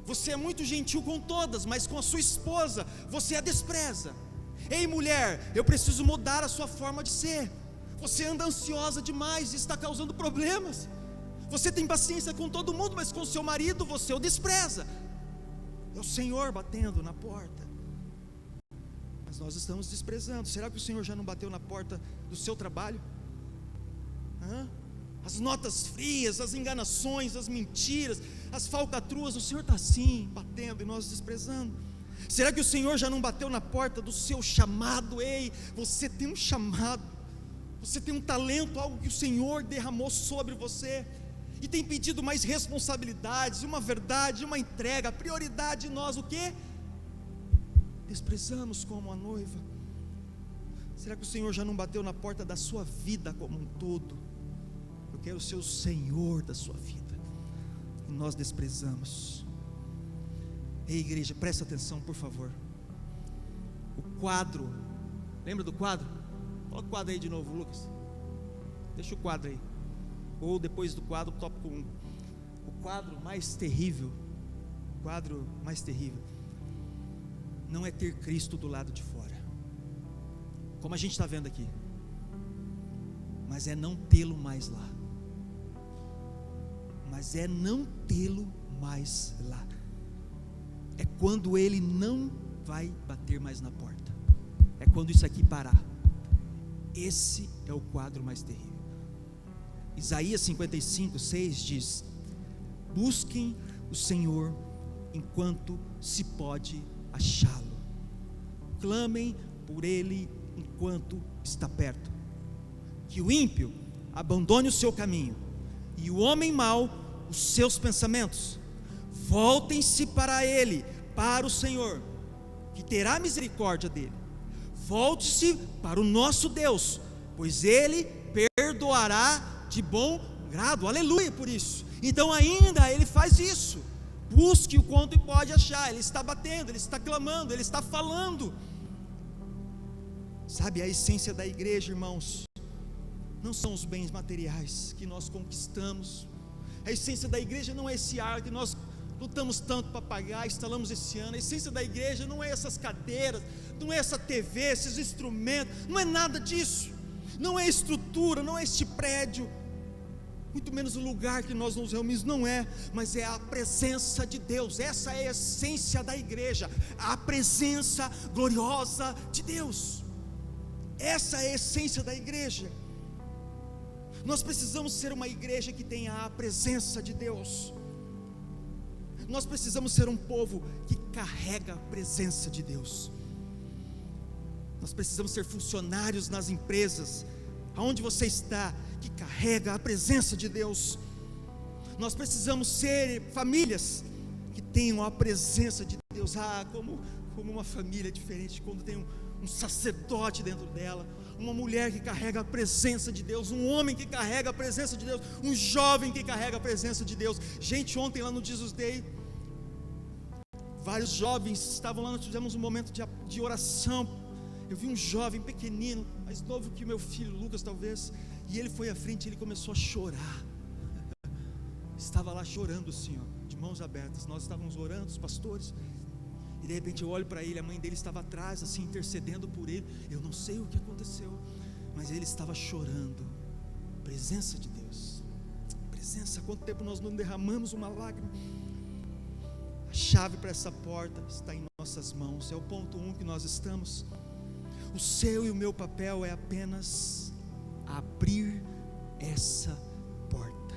Você é muito gentil com todas, mas com a sua esposa você a despreza. Ei, mulher, eu preciso mudar a sua forma de ser. Você anda ansiosa demais e está causando problemas. Você tem paciência com todo mundo, mas com seu marido você o despreza. É o Senhor batendo na porta, mas nós estamos desprezando. Será que o Senhor já não bateu na porta do seu trabalho? As notas frias, as enganações, as mentiras, as falcatruas, o Senhor está assim, batendo e nós desprezando. Será que o Senhor já não bateu na porta do seu chamado? Ei, você tem um chamado, você tem um talento, algo que o Senhor derramou sobre você, e tem pedido mais responsabilidades, uma verdade, uma entrega, prioridade. E nós o quê? Desprezamos como a noiva. Será que o Senhor já não bateu na porta da sua vida como um todo? Eu quero ser o Senhor da sua vida, e nós desprezamos. Ei, igreja, presta atenção, por favor. O quadro, lembra do quadro? Coloca o quadro aí de novo, Lucas. Deixa o quadro aí. Ou depois do quadro, tópico 1. O quadro mais terrível, não é ter Cristo do lado de fora, como a gente está vendo aqui, mas é não tê-lo mais lá. É quando Ele não vai bater mais na porta. É quando isso aqui parar. Esse é o quadro mais terrível. Isaías 55:6 diz: busquem o Senhor enquanto se pode achá-lo, clamem por Ele enquanto está perto. Que o ímpio abandone o seu caminho, e o homem mau os seus pensamentos. Voltem-se para Ele, para o Senhor, que terá misericórdia dele. Volte-se para o nosso Deus, pois Ele perdoará de bom grado. Aleluia por isso. Então ainda Ele faz isso. Busque o quanto pode achar. Ele está batendo, Ele está clamando, Ele está falando. Sabe, a essência da igreja, irmãos, não são os bens materiais que nós conquistamos. A essência da igreja não é esse ar que nós lutamos tanto para pagar, instalamos esse ano. A essência da igreja não é essas cadeiras, não é essa TV, esses instrumentos, não é nada disso. Não é a estrutura, não é este prédio, muito menos o lugar que nós nos reunimos, não é, mas é a presença de Deus. Essa é a essência da igreja, a presença gloriosa de Deus. Essa é a essência da igreja. Nós precisamos ser uma igreja que tenha a presença de Deus. Nós precisamos ser um povo que carrega a presença de Deus. Nós precisamos ser funcionários nas empresas, aonde você está, que carrega a presença de Deus. Nós precisamos ser famílias que tenham a presença de Deus. Como uma família diferente quando tem um sacerdote dentro dela, uma mulher que carrega a presença de Deus, um homem que carrega a presença de Deus, um jovem que carrega a presença de Deus. Gente, ontem lá no Jesus Day, vários jovens estavam lá, nós tivemos um momento de oração. Eu vi um jovem pequenino, mais novo que meu filho Lucas talvez, e ele foi à frente e ele começou a chorar. Estava lá chorando assim, de mãos abertas. Nós estávamos orando, os pastores, e de repente eu olho para ele, a mãe dele estava atrás assim, intercedendo por ele. Eu não sei o que aconteceu, mas ele estava chorando. Presença de Deus, presença. Quanto tempo nós não derramamos uma lágrima? A chave para essa porta está em nossas mãos. É o ponto 1 que nós estamos. O seu e o meu papel é apenas abrir essa porta.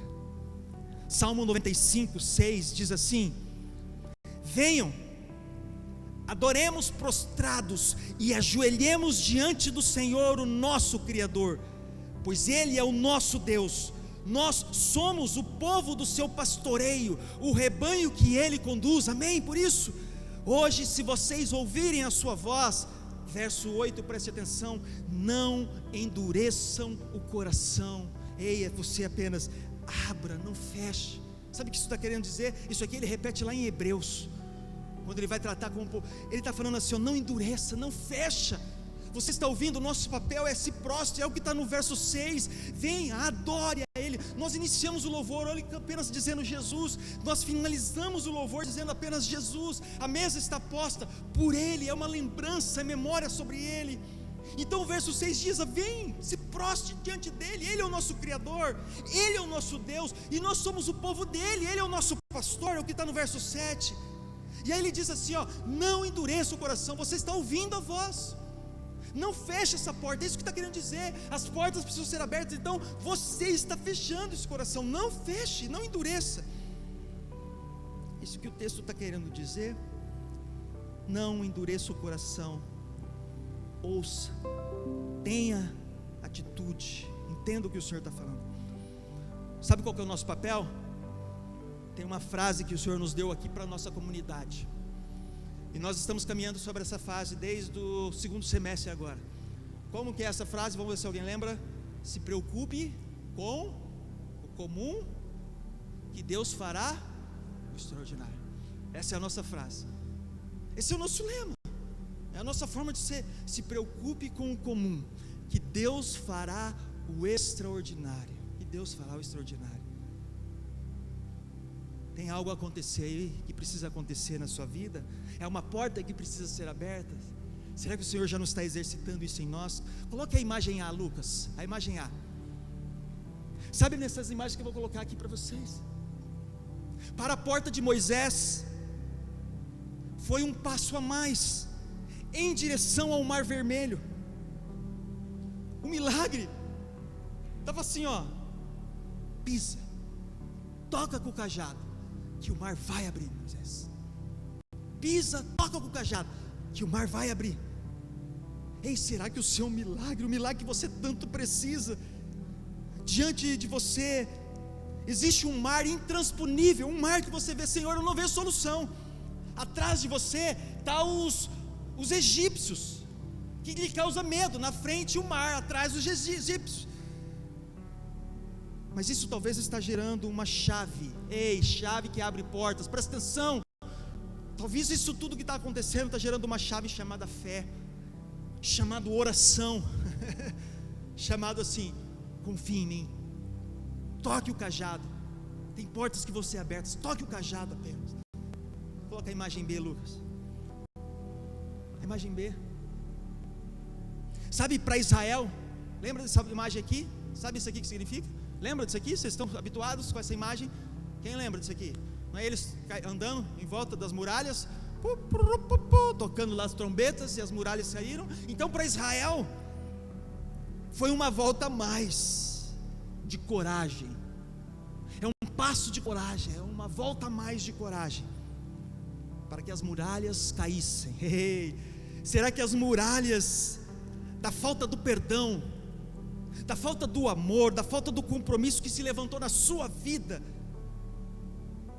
Salmo 95:6 diz assim: venham, adoremos prostrados e ajoelhemos diante do Senhor, o nosso Criador, pois Ele é o nosso Deus. Nós somos o povo do seu pastoreio, o rebanho que Ele conduz. Amém? Por isso, hoje, se vocês ouvirem a sua voz, verso 8, preste atenção, não endureçam o coração. Ei, você apenas abra, não feche. Sabe o que isso está querendo dizer? Isso aqui ele repete lá em Hebreus, quando ele vai tratar com o povo. Ele está falando assim, não endureça, não fecha. Você está ouvindo? O nosso papel é se prostre, é o que está no verso 6. Venha, adore a Ele. Nós iniciamos o louvor, olha, apenas dizendo Jesus. Nós finalizamos o louvor dizendo apenas Jesus. A mesa está posta por Ele, é uma lembrança, é memória sobre Ele. Então o verso 6 diz: vem, se prostre diante dEle. Ele é o nosso Criador, Ele é o nosso Deus, e nós somos o povo dEle. Ele é o nosso pastor, é o que está no verso 7. E aí ele diz assim, não endureça o coração. Você está ouvindo a voz, não feche essa porta. É isso que está querendo dizer. As portas precisam ser abertas. Então você está fechando esse coração. Não feche, não endureça. Isso que o texto está querendo dizer. Não endureça o coração. Ouça, tenha atitude, entenda o que o Senhor está falando. Sabe qual que é o nosso papel? Tem uma frase que o Senhor nos deu aqui para a nossa comunidade, e nós estamos caminhando sobre essa fase desde o segundo semestre agora. Como que é essa frase? Vamos ver se alguém lembra. Se preocupe com o comum, que Deus fará o extraordinário. Essa é a nossa frase, esse é o nosso lema. É a nossa forma de ser. Se preocupe com o comum, que Deus fará o extraordinário. E Deus fará o extraordinário. Tem algo a acontecer aí, que precisa acontecer na sua vida? É uma porta que precisa ser aberta? Será que o Senhor já não está exercitando isso em nós? Coloque a imagem A, Lucas, a imagem A. Sabe, nessas imagens que eu vou colocar aqui para vocês, para a porta de Moisés foi um passo a mais em direção ao Mar Vermelho. O milagre estava assim, pisa, toca com o cajado, que o mar vai abrir, Moisés. Pisa, toca com o cajado, que o mar vai abrir. Ei, será que o seu milagre, o milagre que você tanto precisa, diante de você existe um mar intransponível, um mar que você vê, Senhor, eu não vejo solução. Atrás de você está os egípcios, que lhe causa medo. Na frente o mar, atrás os egípcios. Mas isso talvez está gerando uma chave. Ei, chave que abre portas, presta atenção. Talvez isso tudo que está acontecendo está gerando uma chave chamada fé, chamado oração, chamado assim, confie em mim, toque o cajado. Tem portas que vão ser abertas, toque o cajado apenas. Coloca a imagem B, Lucas. A imagem B. Sabe, para Israel, lembra dessa imagem aqui? Sabe isso aqui que significa? Lembra disso aqui? Vocês estão habituados com essa imagem? Quem lembra disso aqui? Não é eles andando em volta das muralhas, tocando lá as trombetas, e as muralhas caíram? Então para Israel foi uma volta a mais de coragem. É um passo de coragem, é uma volta a mais de coragem, para que as muralhas caíssem. Será que as muralhas da falta do perdão, da falta do amor, da falta do compromisso que se levantou na sua vida,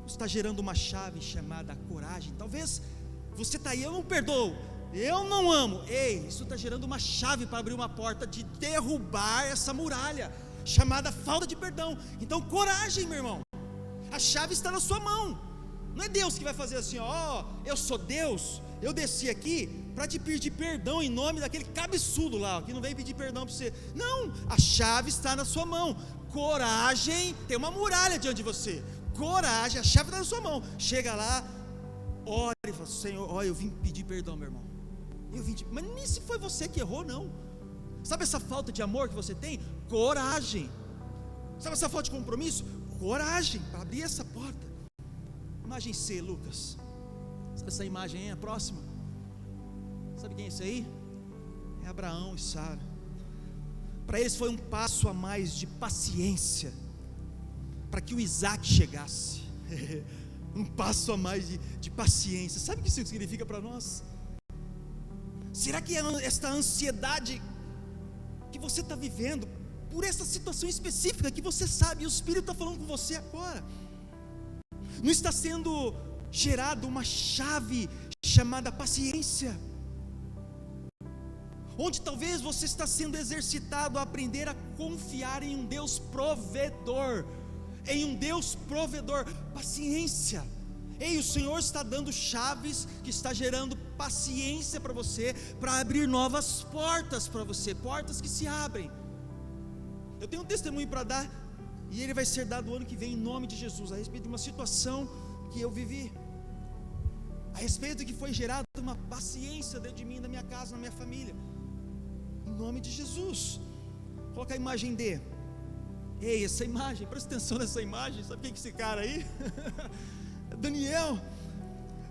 está gerando uma chave chamada coragem? Talvez você está aí, eu não perdoo, eu não amo. Ei, isso está gerando uma chave para abrir uma porta de derrubar essa muralha chamada falta de perdão. Então coragem, meu irmão, a chave está na sua mão. Não é Deus que vai fazer assim, eu sou Deus, eu desci aqui para te pedir perdão em nome daquele cabeçudo lá, que não veio pedir perdão para você. Não, a chave está na sua mão. Coragem, tem uma muralha diante de você. Coragem, a chave está na sua mão. Chega lá, ore e fala: Senhor, eu vim pedir perdão, meu irmão. Mas nem se foi você que errou, não. Sabe essa falta de amor que você tem? Coragem. Sabe essa falta de compromisso? Coragem para abrir essa porta. Imagem C, Lucas. Sabe essa imagem aí, a próxima? Sabe quem é esse aí? É Abraão e Sara. Para eles foi um passo a mais de paciência, para que o Isaac chegasse. Um passo a mais de paciência. Sabe o que isso significa para nós? Será que esta ansiedade que você está vivendo, por essa situação específica que você sabe, e o Espírito está falando com você agora, não está sendo gerado uma chave chamada paciência, onde talvez você está sendo exercitado a aprender a confiar em um Deus provedor, Paciência Ei, o Senhor está dando chaves, que está gerando paciência para você, para abrir novas portas para você, portas que se abrem. Eu tenho um testemunho para dar, e ele vai ser dado o ano que vem, em nome de Jesus, a respeito de uma situação que eu vivi, a respeito que foi gerada uma paciência dentro de mim, na minha casa, na minha família, em nome de Jesus. Coloca a imagem D. Ei, essa imagem, presta atenção nessa imagem. Sabe quem é esse cara aí? Daniel.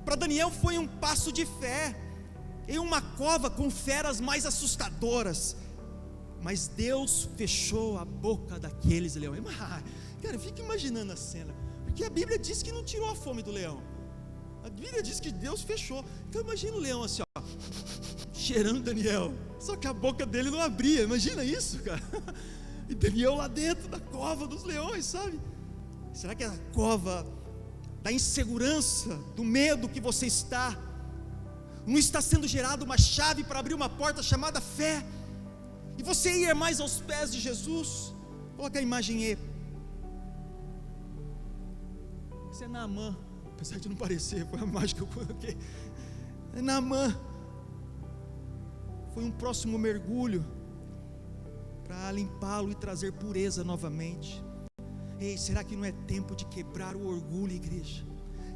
Para Daniel foi um passo de fé, em uma cova com feras mais assustadoras, mas Deus fechou a boca daqueles leões. Cara, fica imaginando a cena, porque a Bíblia diz que não tirou a fome do leão, a Bíblia diz que Deus fechou. Então imagina o leão assim, ó, cheirando Daniel, só que a boca dele não abria. Imagina isso, cara. E Daniel lá dentro da cova dos leões, sabe? Será que a cova da insegurança, do medo que você está, não está sendo gerada uma chave para abrir uma porta chamada fé, e você ir mais aos pés de Jesus? Coloca a imagem E. Esse é Naamã, apesar de não parecer, foi a imagem que eu coloquei. É Naamã. Foi um próximo mergulho para limpá-lo e trazer pureza novamente. Ei, será que não é tempo de quebrar o orgulho, igreja?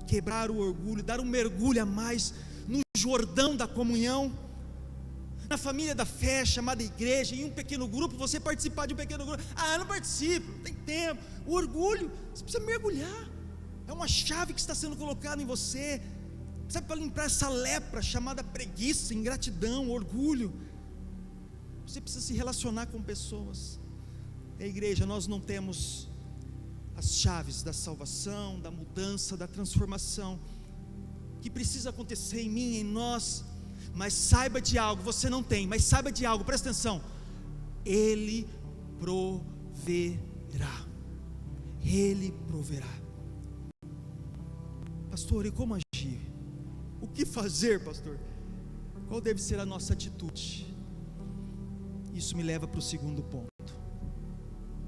Quebrar o orgulho, dar um mergulho a mais no Jordão da comunhão, na família da fé chamada igreja, em um pequeno grupo. Você participar de um pequeno grupo, eu não participo, não tem tempo. O orgulho, você precisa mergulhar, é uma chave que está sendo colocada em você, sabe, para limpar essa lepra chamada preguiça, ingratidão, orgulho. Você precisa se relacionar com pessoas. A igreja, nós não temos as chaves da salvação, da mudança, da transformação que precisa acontecer em mim, em nós. Mas saiba de algo, você não tem, mas saiba de algo, presta atenção: Ele proverá. Ele proverá. Pastor, e como agir? O que fazer, pastor? Qual deve ser a nossa atitude? Isso me leva para o segundo ponto,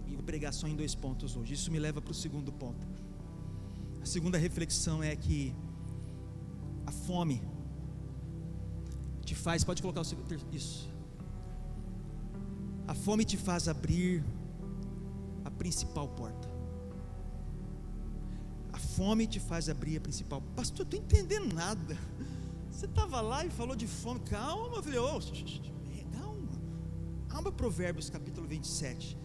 e vou pregar só em 2 pontos hoje. Isso me leva para o segundo ponto. A segunda reflexão é que a fome te faz, pode colocar o segundo, isso. A fome te faz abrir a principal porta. A fome te faz abrir a principal. Pastor, eu não estou entendendo nada. Você estava lá e falou de fome. Calma, filho. Calma, Provérbios capítulo 27.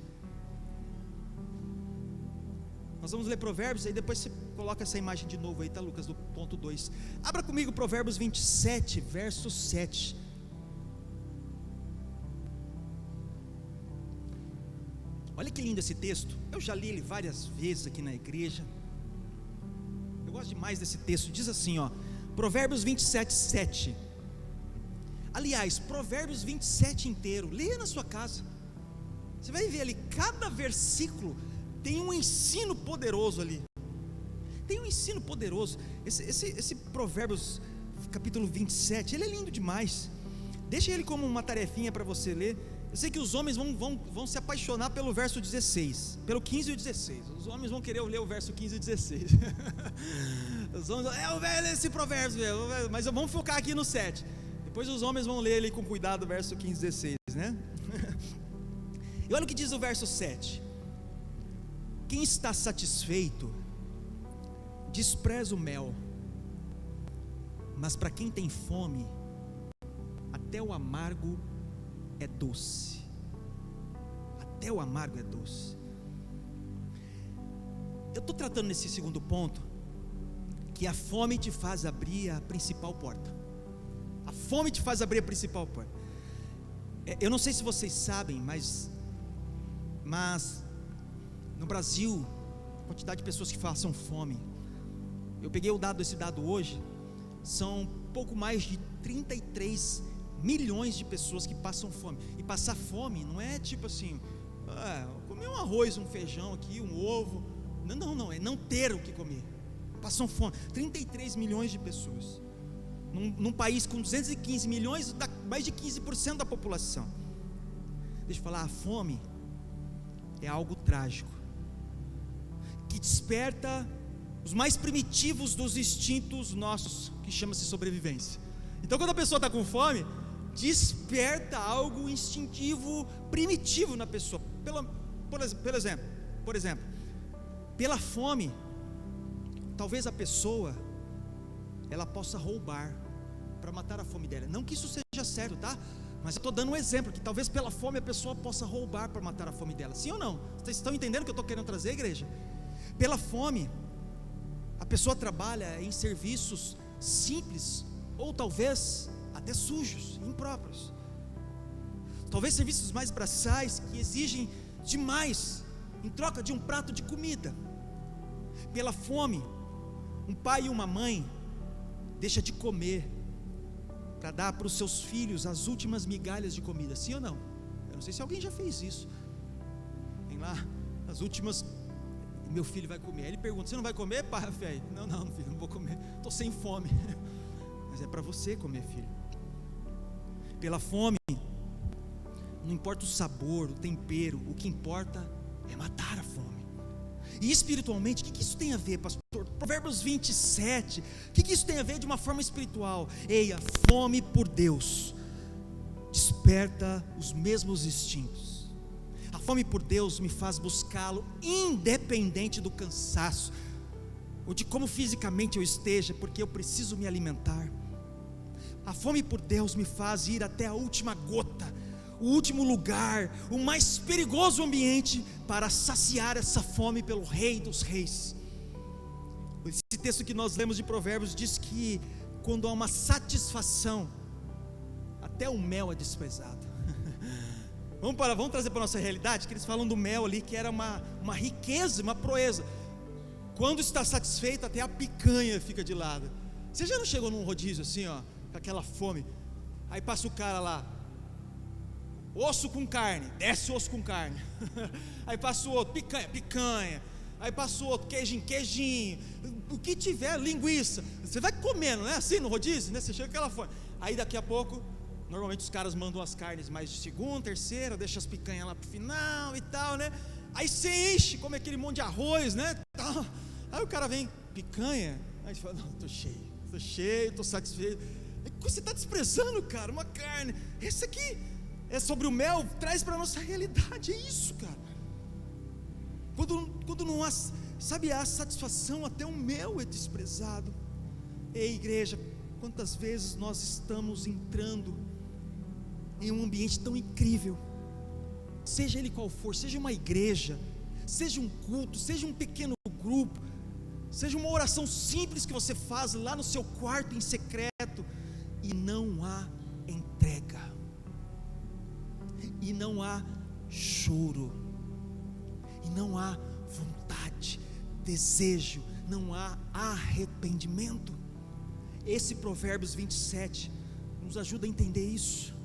Nós vamos ler Provérbios, aí depois você coloca essa imagem de novo aí, tá, Lucas, do ponto 2. Abra comigo Provérbios 27, verso 7. Olha que lindo esse texto. Eu já li ele várias vezes aqui na igreja. Eu gosto demais desse texto. Diz assim, ó, Provérbios 27, 7. Aliás, Provérbios 27 inteiro, leia na sua casa. Você vai ver ali, cada versículo tem um ensino poderoso ali. Tem um ensino poderoso. Esse Provérbios capítulo 27, ele é lindo demais. Deixa ele como uma tarefinha para você ler. Eu sei que os homens vão se apaixonar pelo verso 16, pelo 15 e o 16. Os homens vão querer ler o verso 15 e 16. Os homens vão ler esse provérbio, mas vamos focar aqui no 7. Depois os homens vão ler ele com cuidado o verso 15 e 16, né? E olha o que diz o verso 7. Quem está satisfeito despreza o mel, mas para quem tem fome, até o amargo é doce. Até o amargo é doce. Eu estou tratando nesse segundo ponto que a fome te faz abrir a principal porta. A fome te faz abrir a principal porta. Eu não sei se vocês sabem, mas no Brasil, a quantidade de pessoas que passam fome, eu peguei esse dado hoje, são pouco mais de 33 milhões de pessoas que passam fome. E passar fome não é tipo assim, comer um arroz, um feijão aqui, um ovo. Não, é não ter o que comer. Passam fome. 33 milhões de pessoas num país com 215 milhões, mais de 15% da população. Deixa eu falar, a fome é algo trágico, que desperta os mais primitivos dos instintos nossos, que chama-se sobrevivência. Então quando a pessoa está com fome, desperta algo instintivo, primitivo na pessoa. Por exemplo, pela fome, talvez a pessoa ela possa roubar para matar a fome dela. Não que isso seja certo, tá? Mas eu estou dando um exemplo, que talvez pela fome a pessoa possa roubar para matar a fome dela. Sim ou não? Vocês estão entendendo o que eu estou querendo trazer, igreja? Pela fome, a pessoa trabalha em serviços simples, ou talvez até sujos, impróprios. Talvez serviços mais braçais, que exigem demais, em troca de um prato de comida. Pela fome, um pai e uma mãe deixa de comer para dar para os seus filhos as últimas migalhas de comida. Sim ou não? Eu não sei se alguém já fez isso. Tem lá as últimas, meu filho vai comer. Aí ele pergunta: você não vai comer, pai? Filho? Não, filho, não vou comer, estou sem fome. Mas é para você comer, filho. Pela fome, não importa o sabor, o tempero, o que importa é matar a fome. E espiritualmente, o que isso tem a ver, pastor? Provérbios 27, o que isso tem a ver de uma forma espiritual? Ei, a fome por Deus desperta os mesmos instintos. A fome por Deus me faz buscá-lo independente do cansaço, ou de como fisicamente eu esteja, porque eu preciso me alimentar. A fome por Deus me faz ir até a última gota, o último lugar, o mais perigoso ambiente, para saciar essa fome pelo Rei dos Reis. Esse texto que nós lemos de Provérbios diz que quando há uma satisfação, até o mel é desprezado. Vamos trazer para a nossa realidade, que eles falam do mel ali, que era uma riqueza, uma proeza. Quando está satisfeito, até a picanha fica de lado. Você já não chegou num rodízio assim, ó, com aquela fome, aí passa o cara lá, osso com carne, desce osso com carne. Aí passa o outro, picanha. Aí passa o outro, queijinho, o que tiver, linguiça. Você vai comendo, né? Assim no rodízio, né? Você chega com aquela fome. Aí daqui a pouco, normalmente os caras mandam as carnes mais de segunda, terceira, deixa as picanhas lá pro final e tal, né? Aí você enche, come aquele monte de arroz, né? Aí o cara vem, picanha. Aí você fala: não, estou cheio, estou satisfeito. Aí você está desprezando, cara, uma carne. Esse aqui é sobre o mel, traz para a nossa realidade. É isso, cara. Quando não há, sabe, a satisfação, até o mel é desprezado. Ei, igreja, quantas vezes nós estamos entrando em um ambiente tão incrível, seja ele qual for, seja uma igreja, seja um culto, seja um pequeno grupo, seja uma oração simples que você faz lá no seu quarto em secreto, e não há entrega, e não há choro, e não há vontade, desejo, não há arrependimento. Esse Provérbios 27 nos ajuda a entender isso.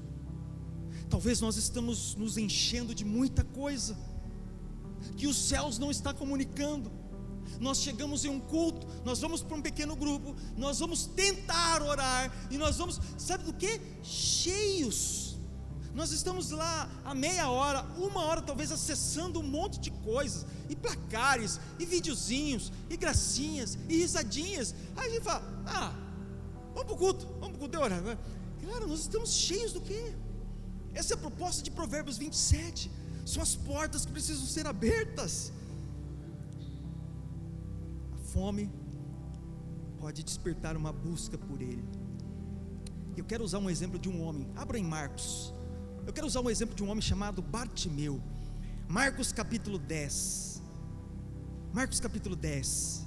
Talvez nós estamos nos enchendo de muita coisa que os céus não estão comunicando. Nós chegamos em um culto, nós vamos para um pequeno grupo, nós vamos tentar orar, e nós vamos, sabe do que? Cheios. Nós estamos lá há meia hora, uma hora talvez, acessando um monte de coisas, e placares, e videozinhos, e gracinhas, e risadinhas. Aí a gente fala: vamos para o culto e orar. Cara, nós estamos cheios do quê? Essa é a proposta de Provérbios 27, são as portas que precisam ser abertas. A fome pode despertar uma busca por Ele. Eu quero usar um exemplo de um homem, abra em Marcos. Eu quero usar um exemplo de um homem chamado Bartimeu. Marcos capítulo 10. Marcos capítulo 10.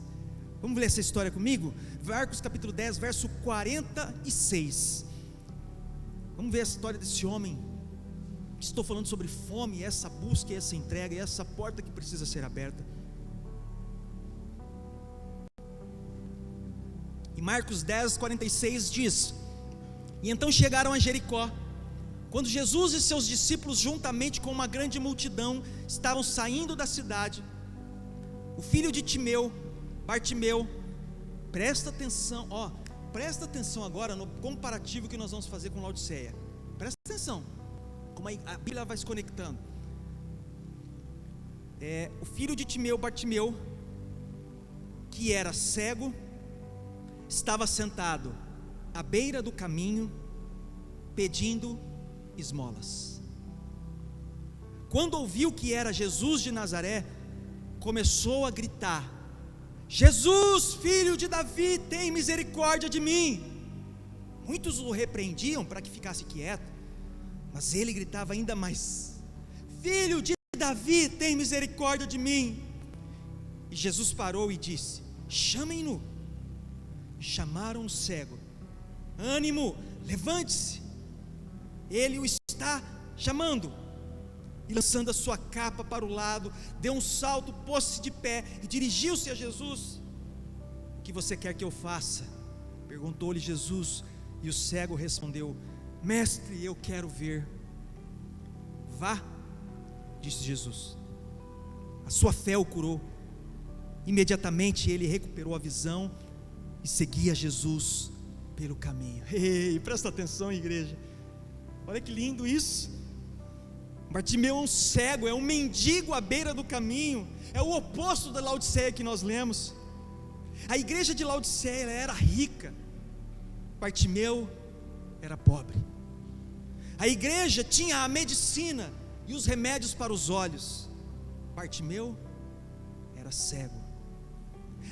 Vamos ler essa história comigo? Marcos capítulo 10, verso 46. Vamos ver a história desse homem. Estou falando sobre fome, essa busca, essa entrega, e essa porta que precisa ser aberta. E Marcos 10, 46 diz: e então chegaram a Jericó. Quando Jesus e seus discípulos, juntamente com uma grande multidão, estavam saindo da cidade, o filho de Timeu, Bartimeu, presta atenção agora no comparativo que nós vamos fazer com Laodiceia. Presta atenção, como a Bíblia vai se conectando. O filho de Timeu, Bartimeu, que era cego, estava sentado à beira do caminho, pedindo esmolas. Quando ouviu que era Jesus de Nazaré, começou a gritar: Jesus, filho de Davi, tem misericórdia de mim. Muitos o repreendiam para que ficasse quieto, mas ele gritava ainda mais: Filho de Davi, tem misericórdia de mim. E Jesus parou e disse: chamem-no. Chamaram o cego: ânimo, levante-se, ele o está chamando. E lançando a sua capa para o lado, deu um salto, pôs-se de pé e dirigiu-se a Jesus. O que você quer que eu faça? Perguntou-lhe Jesus. E o cego respondeu: mestre, eu quero ver. Vá, disse Jesus, a sua fé o curou. Imediatamente ele recuperou a visão e seguia Jesus pelo caminho. Ei, presta atenção, igreja, olha que lindo isso. Bartimeu é um cego, é um mendigo à beira do caminho, é o oposto da Laodiceia que nós lemos. A igreja de Laodiceia, ela era rica, Bartimeu era pobre. A igreja tinha a medicina e os remédios para os olhos, Bartimeu era cego.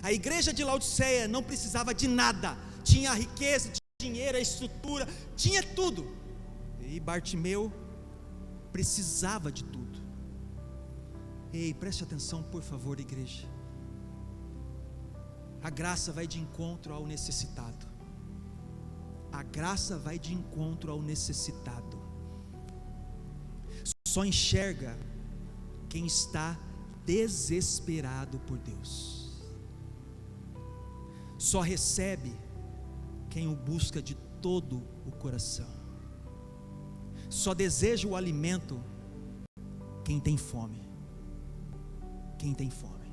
A igreja de Laodiceia não precisava de nada, tinha a riqueza, tinha dinheiro, a estrutura, tinha tudo, e Bartimeu precisava de tudo. Ei, preste atenção por favor, igreja. A graça vai de encontro ao necessitado. A graça vai de encontro ao necessitado. Só enxerga quem está desesperado por Deus. Só recebe quem o busca de todo o coração. Só deseja o alimento quem tem fome. Quem tem fome.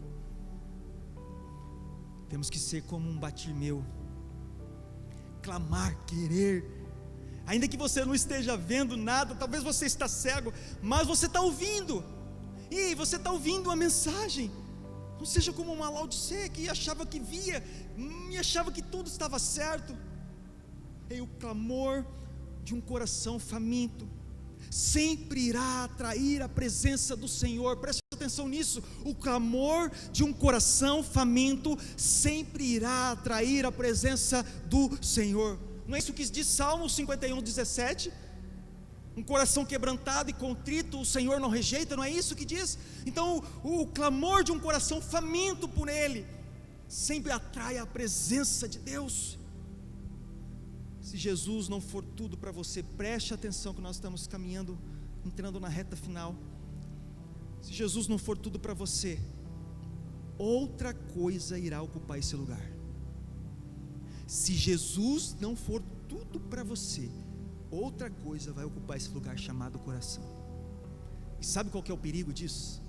Temos que ser como um Bartimeu, clamar, querer, ainda que você não esteja vendo nada, talvez você está cego, mas você está ouvindo, e você está ouvindo a mensagem. Não seja como uma Laodiceia que achava que via, e achava que tudo estava certo. E o clamor de um coração faminto sempre irá atrair a presença do Senhor. Preste atenção nisso. O clamor de um coração faminto sempre irá atrair a presença do Senhor. Não é isso que diz Salmo 51:17? Um coração quebrantado e contrito o Senhor não rejeita, não é isso que diz? Então o clamor de um coração faminto por Ele sempre atrai a presença de Deus. Se Jesus não for tudo para você, preste atenção que nós estamos caminhando, entrando na reta final. Se Jesus não for tudo para você, outra coisa irá ocupar esse lugar. Se Jesus não for tudo para você, outra coisa vai ocupar esse lugar chamado coração. E sabe qual que é o perigo disso?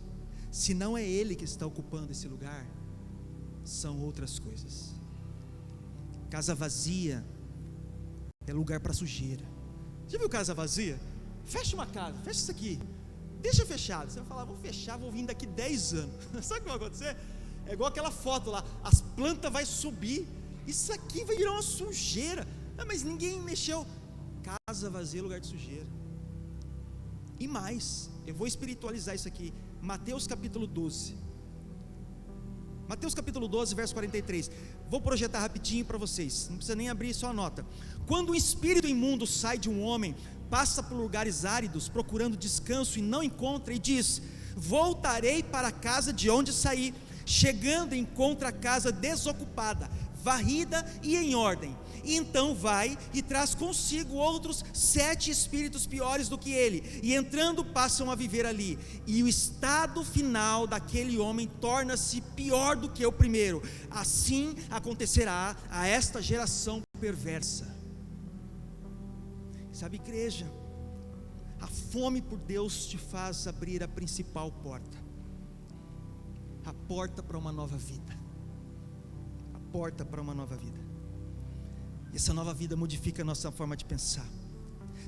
Se não é Ele que está ocupando esse lugar, são outras coisas. Casa vazia é lugar para sujeira. Já viu casa vazia? Fecha uma casa, fecha isso aqui, deixa fechado. Você vai falar: vou fechar, vou vir daqui 10 anos. Sabe o que vai acontecer? É igual aquela foto lá, as plantas vão subir, isso aqui vai virar uma sujeira. Mas ninguém mexeu. Casa vazia é lugar de sujeira. E mais, eu vou espiritualizar isso aqui. Mateus capítulo 12. Mateus capítulo 12, verso 43. Vou projetar rapidinho para vocês, não precisa nem abrir, só anota. Quando um espírito imundo sai de um homem, passa por lugares áridos, procurando descanso, e não encontra, e diz: voltarei para a casa de onde saí. Chegando, encontra a casa desocupada, varrida e em ordem. E então vai e traz consigo outros 7 espíritos piores do que ele, e entrando passam a viver ali. E o estado final daquele homem torna-se pior do que o primeiro. Assim acontecerá a esta geração perversa. Sabe, igreja, a fome por Deus te faz abrir a principal porta, a porta para uma nova vida. A porta para uma nova vida. E essa nova vida modifica a nossa forma de pensar.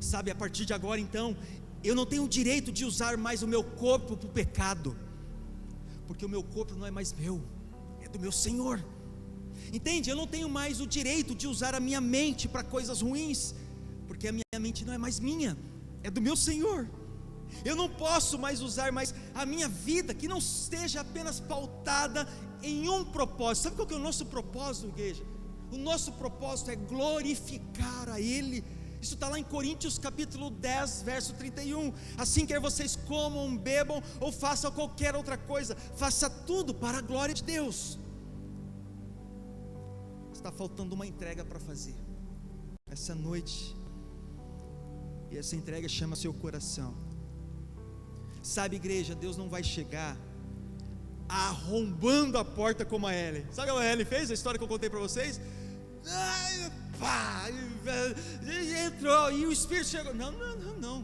Sabe, a partir de agora então, eu não tenho o direito de usar mais o meu corpo para o pecado, porque o meu corpo não é mais meu, é do meu Senhor. Entende? Eu não tenho mais o direito de usar a minha mente para coisas ruins, porque a minha mente não é mais minha, é do meu Senhor. Eu não posso mais usar mais a minha vida, que não esteja apenas pautada em um propósito. Sabe qual que é o nosso propósito, igreja? O nosso propósito é glorificar a Ele. Isso está lá em Coríntios capítulo 10, verso 31. Assim, quer vocês comam, bebam ou façam qualquer outra coisa, faça tudo para a glória de Deus. Está faltando uma entrega para fazer essa noite, e essa entrega chama seu coração. Sabe, igreja, Deus não vai chegar arrombando a porta como a Ellen. Sabe o que a Ellen fez? A história que eu contei para vocês? Ai, pá, entrou e o Espírito chegou. Não.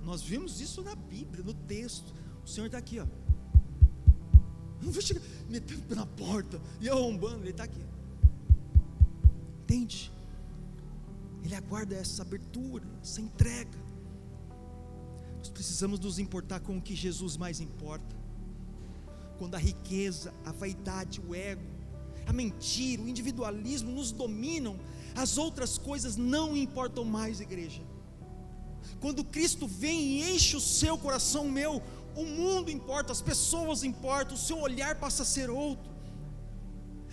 Nós vimos isso na Bíblia, no texto. O Senhor está aqui, ó. Não vai chegar metendo na porta e arrombando. Ele está aqui. Entende? Ele aguarda essa abertura, essa entrega. Nós precisamos nos importar com o que Jesus mais importa. Quando a riqueza, a vaidade, o ego, a mentira, o individualismo nos dominam, as outras coisas não importam mais, igreja. Quando Cristo vem e enche o seu coração, o meu, o mundo importa, as pessoas importam, o seu olhar passa a ser outro,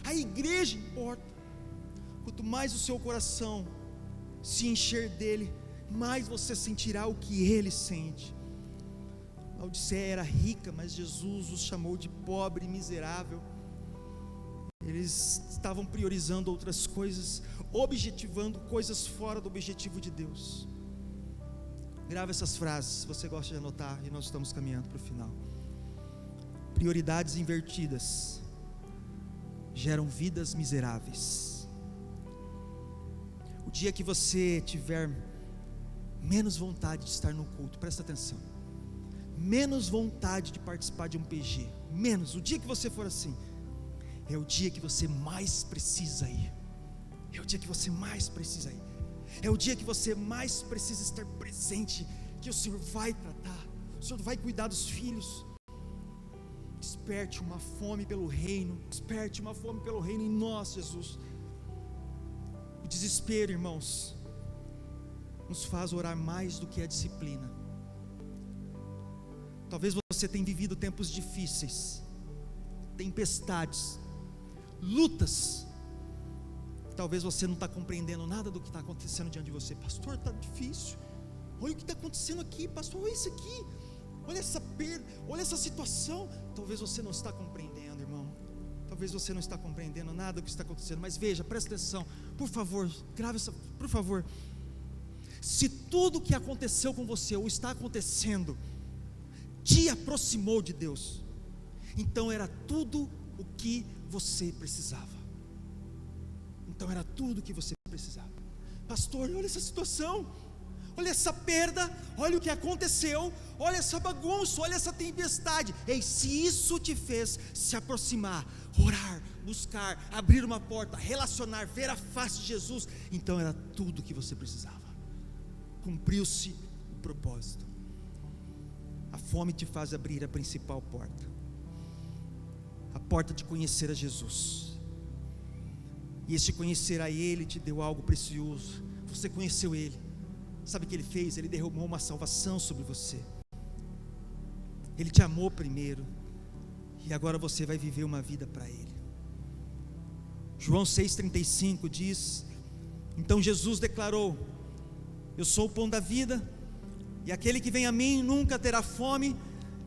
a igreja importa. Quanto mais o seu coração se encher dele, mais você sentirá o que ele sente. A Odisseia era rica, mas Jesus os chamou de pobre e miserável. Eles estavam priorizando outras coisas, objetivando coisas fora do objetivo de Deus. Grava essas frases, se você gosta de anotar, e nós estamos caminhando para o final. Prioridades invertidas geram vidas miseráveis. O dia que você tiver menos vontade de estar no culto, presta atenção, menos vontade de participar de um PG, menos, o dia que você for assim, é o dia que você mais precisa ir, é o dia que você mais precisa ir, é o dia que você mais precisa estar presente, que o Senhor vai tratar, o Senhor vai cuidar dos filhos. Desperte uma fome pelo reino, desperte uma fome pelo reino em nós, Jesus. O desespero, irmãos, nos faz orar mais do que a disciplina. Talvez você tenha vivido tempos difíceis, tempestades, lutas. Talvez você não está compreendendo nada do que está acontecendo diante de você. Pastor, está difícil. Olha o que está acontecendo aqui, pastor, olha isso aqui. Olha essa perda, olha essa situação. Talvez você não está compreendendo, irmão. Talvez você não está compreendendo nada do que está acontecendo. Mas veja, presta atenção, por favor, grave essa, por favor. Se tudo que aconteceu com você ou está acontecendo te aproximou de Deus, então era tudo o que você precisava. Então era tudo o que você precisava. Pastor, olha essa situação, olha essa perda, olha o que aconteceu, olha essa bagunça, olha essa tempestade. Ei, se isso te fez se aproximar, orar, buscar, abrir uma porta, relacionar, ver a face de Jesus, então era tudo o que você precisava. Cumpriu-se o propósito. A fome te faz abrir a principal porta, a porta de conhecer a Jesus. E este conhecer a Ele te deu algo precioso. Você conheceu Ele. Sabe o que Ele fez? Ele derramou uma salvação sobre você. Ele te amou primeiro, e agora você vai viver uma vida para Ele. João 6,35 diz: então Jesus declarou: eu sou o pão da vida, e aquele que vem a mim nunca terá fome,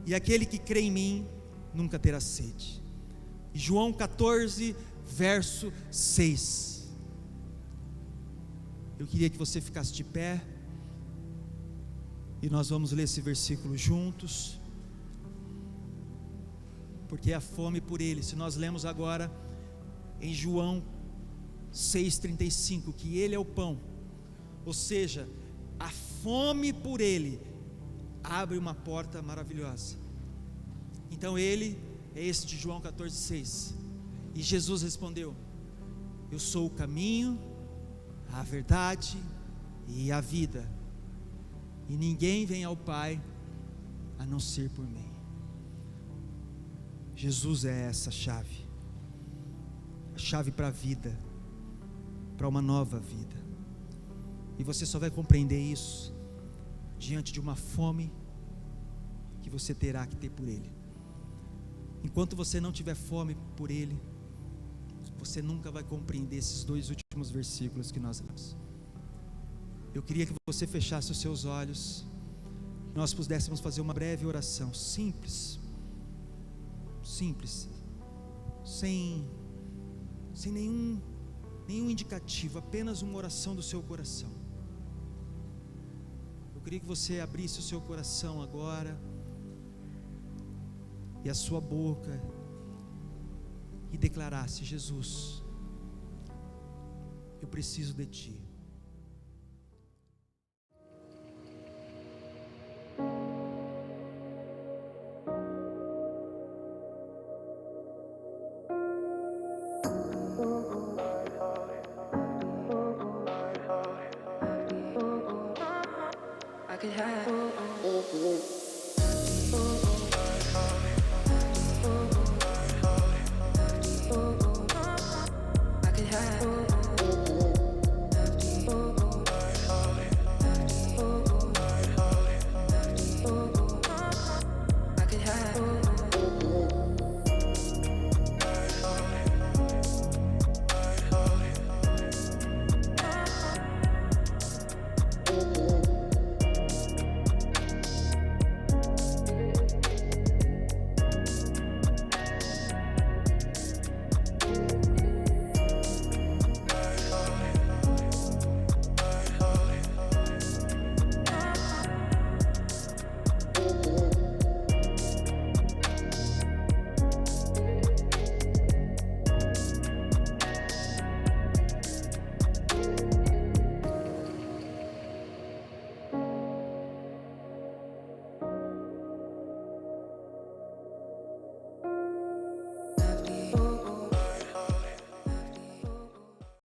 e aquele que crê em mim nunca terá sede. E João 14, verso 6. Eu queria que você ficasse de pé, e nós vamos ler esse versículo juntos, porque a fome por Ele, se nós lemos agora em João 6,35, que Ele é o pão, ou seja, a fome por Ele abre uma porta maravilhosa. Então Ele é esse de João 14,6. E Jesus respondeu: eu sou o caminho, a verdade e a vida, e ninguém vem ao Pai a não ser por mim. Jesus é essa chave. a chave para a vida, para uma nova vida. E você só vai compreender isso diante de uma fome que você terá que ter por Ele. Enquanto você não tiver fome por Ele, você nunca vai compreender esses 2 últimos versículos que nós lemos. Eu queria que você fechasse os seus olhos, nós pudéssemos fazer uma breve oração, simples, sem nenhum indicativo, apenas uma oração do seu coração. Eu queria que você abrisse o seu coração agora e a sua boca e declarasse: Jesus, eu preciso de Ti. I could have